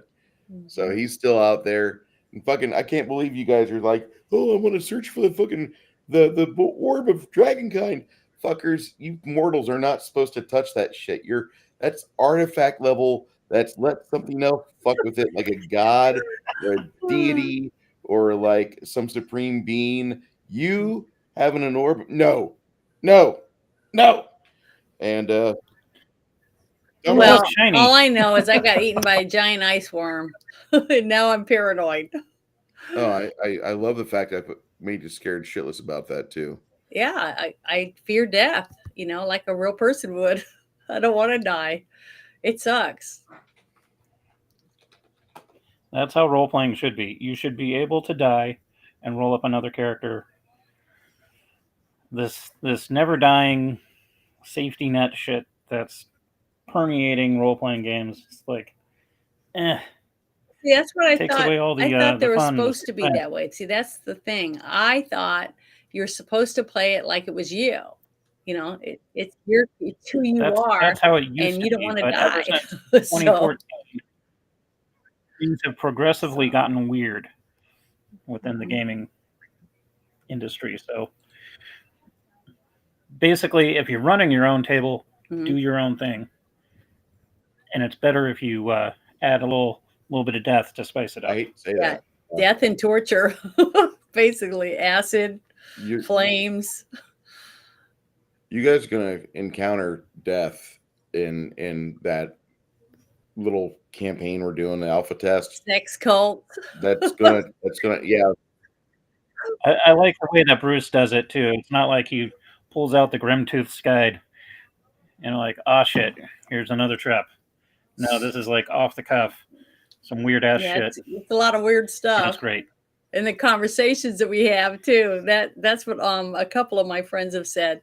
So he's still out there. And fucking, I can't believe you guys are like, oh, I want to search for the fucking the orb of dragonkind. Fuckers, you mortals are not supposed to touch that shit. That's artifact level. That's let something else fuck with it, like a god or a deity or like some supreme being. You having an orb? No. And Well, shiny. all I know is I got eaten by a giant ice worm, and now I'm paranoid. oh, I love the fact I made you scared shitless about that too. Yeah, I fear death, like a real person would. I don't want to die. It sucks. That's how role playing should be. You should be able to die and roll up another character. This never dying safety net shit that's permeating role playing games. It's like, See, that's what I takes thought. away all the I thought they the were fun, the supposed to be suspense. that way. See, that's the thing. I thought you're supposed to play it like it was you. It's who you are, That's how it used and to you don't be, want to but ever die. since So, 2014, things have progressively gotten weird within the gaming industry. So basically, if you're running your own table, do your own thing, and it's better if you add a little bit of death to spice it up. I hate to say that. death and torture, basically acid, You flames. guys are gonna encounter death in that little campaign we're doing, the alpha test. Sex cult. That's gonna yeah. I like the way that Bruce does it too. It's not like he pulls out the Grimtooth's guide and like, oh shit, here's another trap. No, this is like off the cuff, some weird ass shit. It's a lot of weird stuff. That's great. And the conversations that we have too. That's what a couple of my friends have said.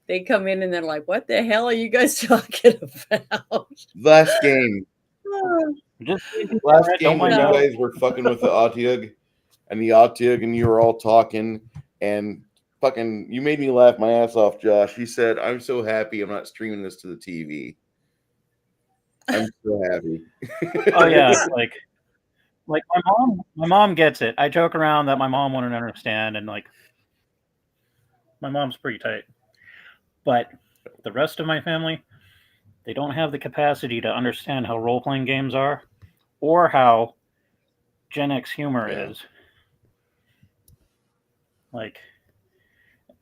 They come in and they're like, "What the hell are you guys talking about?" Last game. Just Last game when you know. guys were fucking with the Otyug and you were all talking and fucking you made me laugh my ass off, Josh. He said, "I'm so happy I'm not streaming this to the TV." I'm so happy. Oh yeah, like my mom gets it. I joke around that my mom wouldn't understand, and like my mom's pretty tight. But the rest of my family, they don't have the capacity to understand how role-playing games are or how Gen X humor is. Like,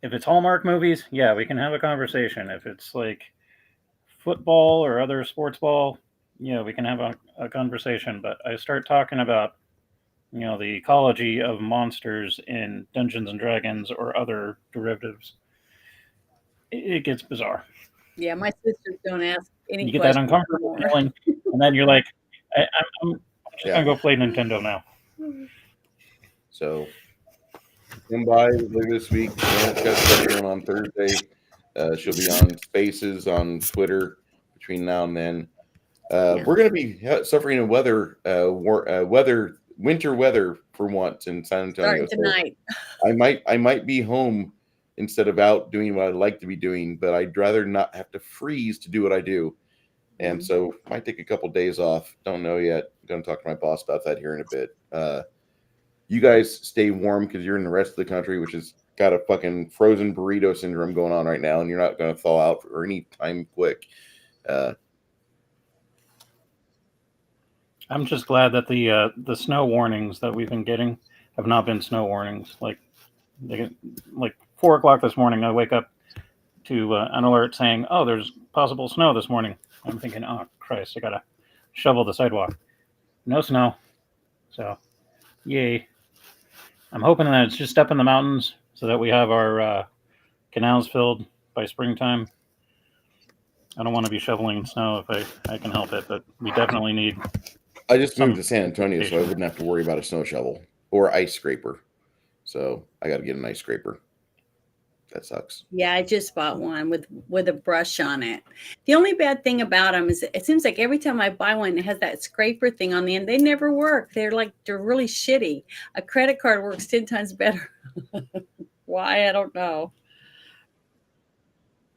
if it's Hallmark movies, yeah, we can have a conversation. If it's like football or other sports ball, yeah, we can have a conversation. But I start talking about, the ecology of monsters in Dungeons and Dragons or other derivatives, it gets bizarre. Yeah, my sisters don't ask any You get that uncomfortable feeling, and then you're like, I'm just going to go play Nintendo now. So, come by later this week. Janet's got stuff going on Thursday. She'll be on Spaces on Twitter between now and then. We're going to be suffering a winter weather for once in San Antonio. Starting tonight. So I might be home instead of out doing what I'd like to be doing, but I'd rather not have to freeze to do what I do. And so might take a couple days off. Don't know yet. I'm going to talk to my boss about that here in a bit. You guys stay warm because you're in the rest of the country, which has got a fucking frozen burrito syndrome going on right now, and you're not going to thaw out for any time quick. I'm just glad that the snow warnings that we've been getting have not been snow warnings. Like 4:00 this morning, I wake up to an alert saying, "Oh, there's possible snow this morning." I'm thinking, "Oh Christ, I gotta shovel the sidewalk." No snow, so yay! I'm hoping that it's just up in the mountains so that we have our canals filled by springtime. I don't want to be shoveling snow if I can help it, but we definitely need. I just moved to San Antonio, so I wouldn't have to worry about a snow shovel or ice scraper. So I got to get an ice scraper. That sucks. Yeah, I just bought one with a brush on it. The only bad thing about them is it seems like every time I buy one, it has that scraper thing on the end. They never work. They're really shitty. A credit card works 10 times better. Why? I don't know.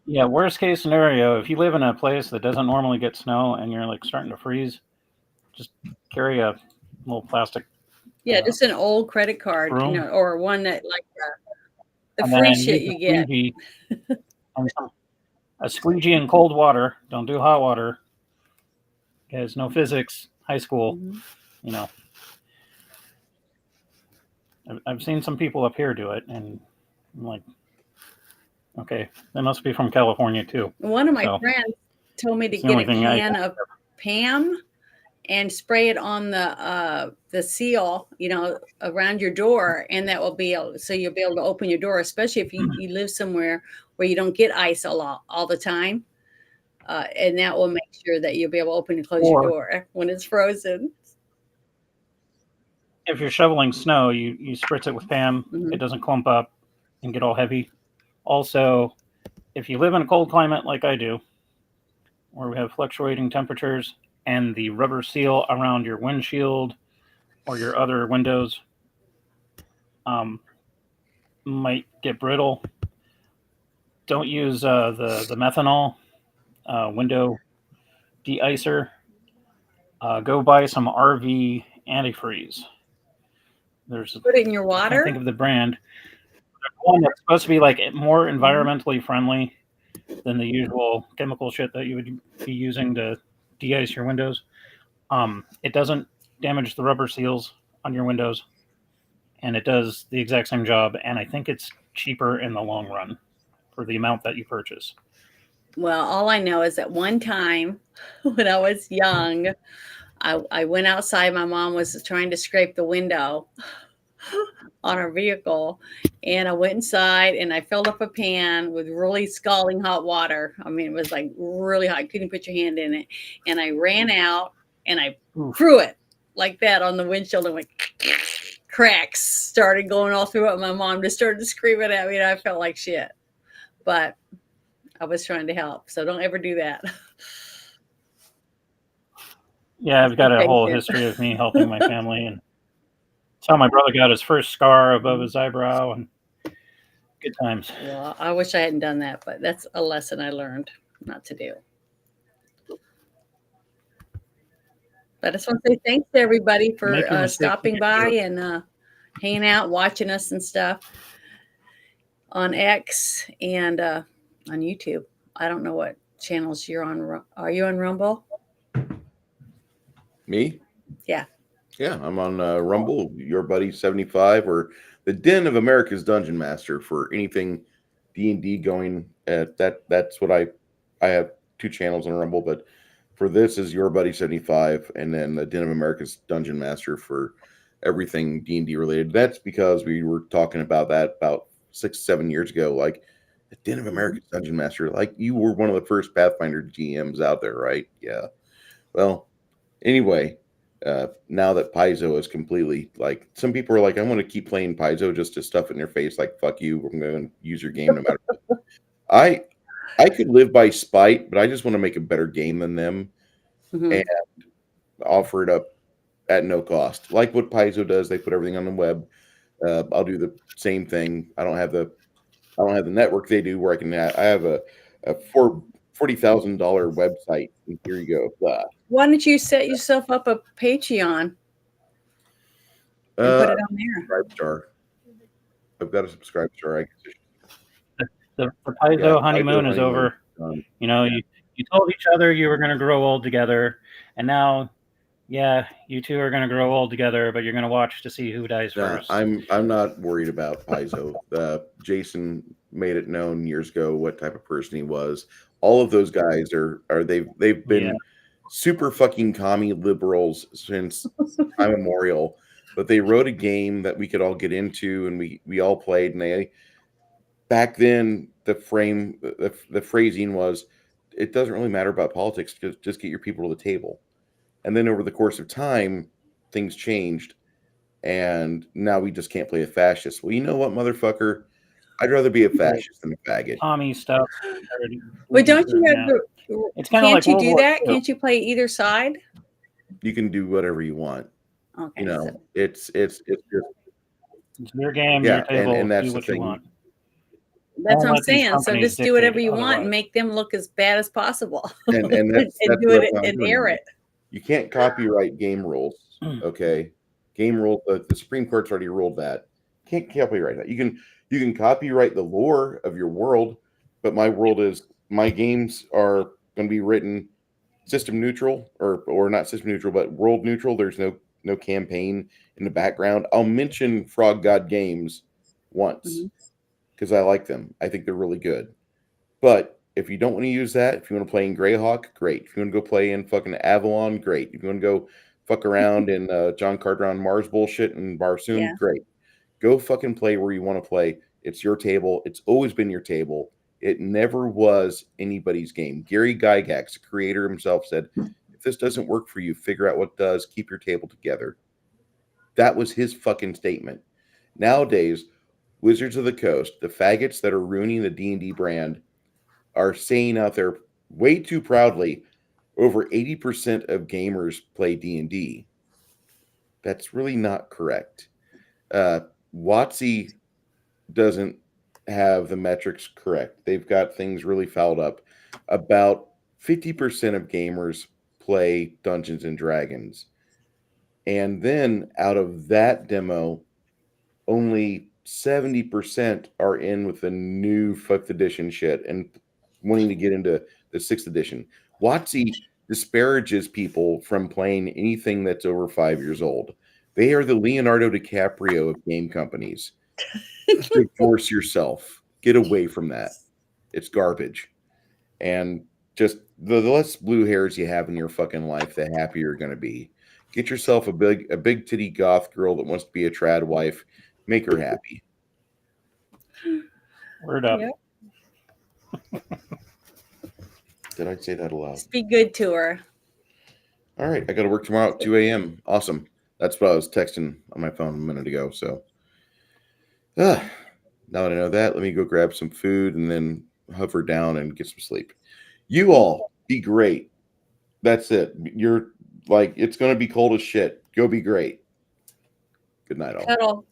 Yeah, worst case scenario, if you live in a place that doesn't normally get snow and you're like starting to freeze, just carry a little plastic. Yeah, just an old credit card, broom. Or one that like the And free shit you get. A squeegee in cold water. Don't do hot water. Because no physics. High school. Mm-hmm. I've seen some people up here do it, and I'm like, okay, they must be from California too. One of my friends told me to get a can of Pam and spray it on the seal, around your door, and that will be so you'll be able to open your door, especially if you live somewhere where you don't get ice all the time, and that will make sure that you'll be able to open and close your door when it's frozen. If you're shoveling snow, you spritz it with Pam. Mm-hmm. It doesn't clump up and get all heavy. Also, if you live in a cold climate like I do, where we have fluctuating temperatures, and the rubber seal around your windshield or your other windows might get brittle, don't use the methanol window de-icer. Go buy some RV antifreeze. Put it in your water. I can't think of the brand. There's one that's supposed to be like more environmentally friendly than the usual chemical shit that you would be using to de-ice your windows. It doesn't damage the rubber seals on your windows, and it does the exact same job, and I think it's cheaper in the long run for the amount that you purchase. Well, all I know is that one time when I was young, I went outside. My mom was trying to scrape the window on our vehicle, and I went inside and I filled up a pan with really scalding hot water. I mean, it was like really hot. You couldn't put your hand in it. And I ran out and I Oof. threw it like that on the windshield and went cracks started going all through it. My mom just started screaming at me and I felt like shit. But I was trying to help. So don't ever do that. Yeah, I've got a Be whole patient. history of me helping my family, and that's how my brother got his first scar above his eyebrow, and good times. Well, I wish I hadn't done that, but that's a lesson I learned not to do. But I just want to say thanks to everybody for Make your mistakes stopping and by get and hanging out, watching us and stuff on X and on YouTube. I don't know what channels you're on. Are you on Rumble? Me? Yeah. Yeah, I'm on Rumble, Your Buddy 75, or the Den of America's Dungeon Master for anything D&D going. That's what I have two channels on Rumble, but for this is Your Buddy 75, and then the Den of America's Dungeon Master for everything D&D related. That's because we were talking about that about 6-7 years ago, like the Den of America's Dungeon Master. Like, you were one of the first Pathfinder GMs out there, right? Yeah. Well, anyway, now that Paizo is completely like, some people are like, I want to keep playing Paizo just to stuff it in your face, like, fuck you, I'm going to use your game no matter what. I could live by spite, but I just want to make a better game than them Mm-hmm. and offer it up at no cost. Like what Paizo does, they put everything on the web. I'll do the same thing. I don't have the network they do where I have a $40,000 website, and here you go. Blah. Why don't you set yourself up a Patreon and put it on there? Subscribe star. I've got a subscribe star. the Paizo honeymoon is honeymoon. over. You know, you told each other you were going to grow old together, and now, yeah, you two are going to grow old together, but you're going to watch to see who dies first. I'm not worried about Paizo. Jason made it known years ago what type of person he was. All of those guys they've been super fucking commie liberals since time immemorial. But they wrote a game that we could all get into, and we all played. And back then the phrasing was, it doesn't really matter about politics. Just get your people to the table. And then over the course of time, things changed. And now we just can't play a fascist. Well, you know what, motherfucker? I'd rather be a fascist than a faggot. Tommy stuff. But don't you have to? It's kind of Can't like you World do War that? II. Can't you play either side? You can do whatever you want. Okay. You know, So it's just, It's your game, yeah, your table. and that's do the what you thing. want. that's Don't what I'm let these saying. So companies just do whatever dictate you want and otherwise. make them look as bad as possible, And that's and do what it I'm and doing. air it. You can't copyright game rules. Okay, game rule. The Supreme Court's already ruled that. Can't copyright that. You can copyright the lore of your world, but my games are going to be written system neutral, or not system neutral, but world neutral. There's no campaign in the background. I'll mention Frog God Games once because I like them. I think they're really good. But if you don't want to use that, if you want to play in Greyhawk, great. If you want to go play in fucking Avalon, great. If you want to go fuck around in John Carter on Mars bullshit and Barsoom, Yeah. great. Go fucking play where you want to play. It's your table. It's always been your table. It never was anybody's game. Gary Gygax, the creator himself, said, if this doesn't work for you, figure out what does. Keep your table together. That was his fucking statement. Nowadays, Wizards of the Coast, the faggots that are ruining the D&D brand, are saying out there way too proudly, over 80% of gamers play D&D. That's really not correct. WotC doesn't have the metrics correct. They've got things really fouled up. About 50% of gamers play Dungeons and Dragons. And then out of that demo, only 70% are in with the new 5th edition shit and wanting to get into the 6th edition. WotC disparages people from playing anything that's over 5 years old. They are the Leonardo DiCaprio of game companies. Divorce yourself. Get away from that. It's garbage. And just the less blue hairs you have in your fucking life, the happier you're going to be. Get yourself a big titty goth girl that wants to be a trad wife. Make her happy. Word up. Yep. Did I say that aloud? Just be good to her. All right. I got to work tomorrow at 2 a.m. Awesome. That's what I was texting on my phone a minute ago. So now that I know that, let me go grab some food and then hover down and get some sleep. You all be great. That's it. You're like, it's going to be cold as shit. Go be great. Good night, all. Cuddle.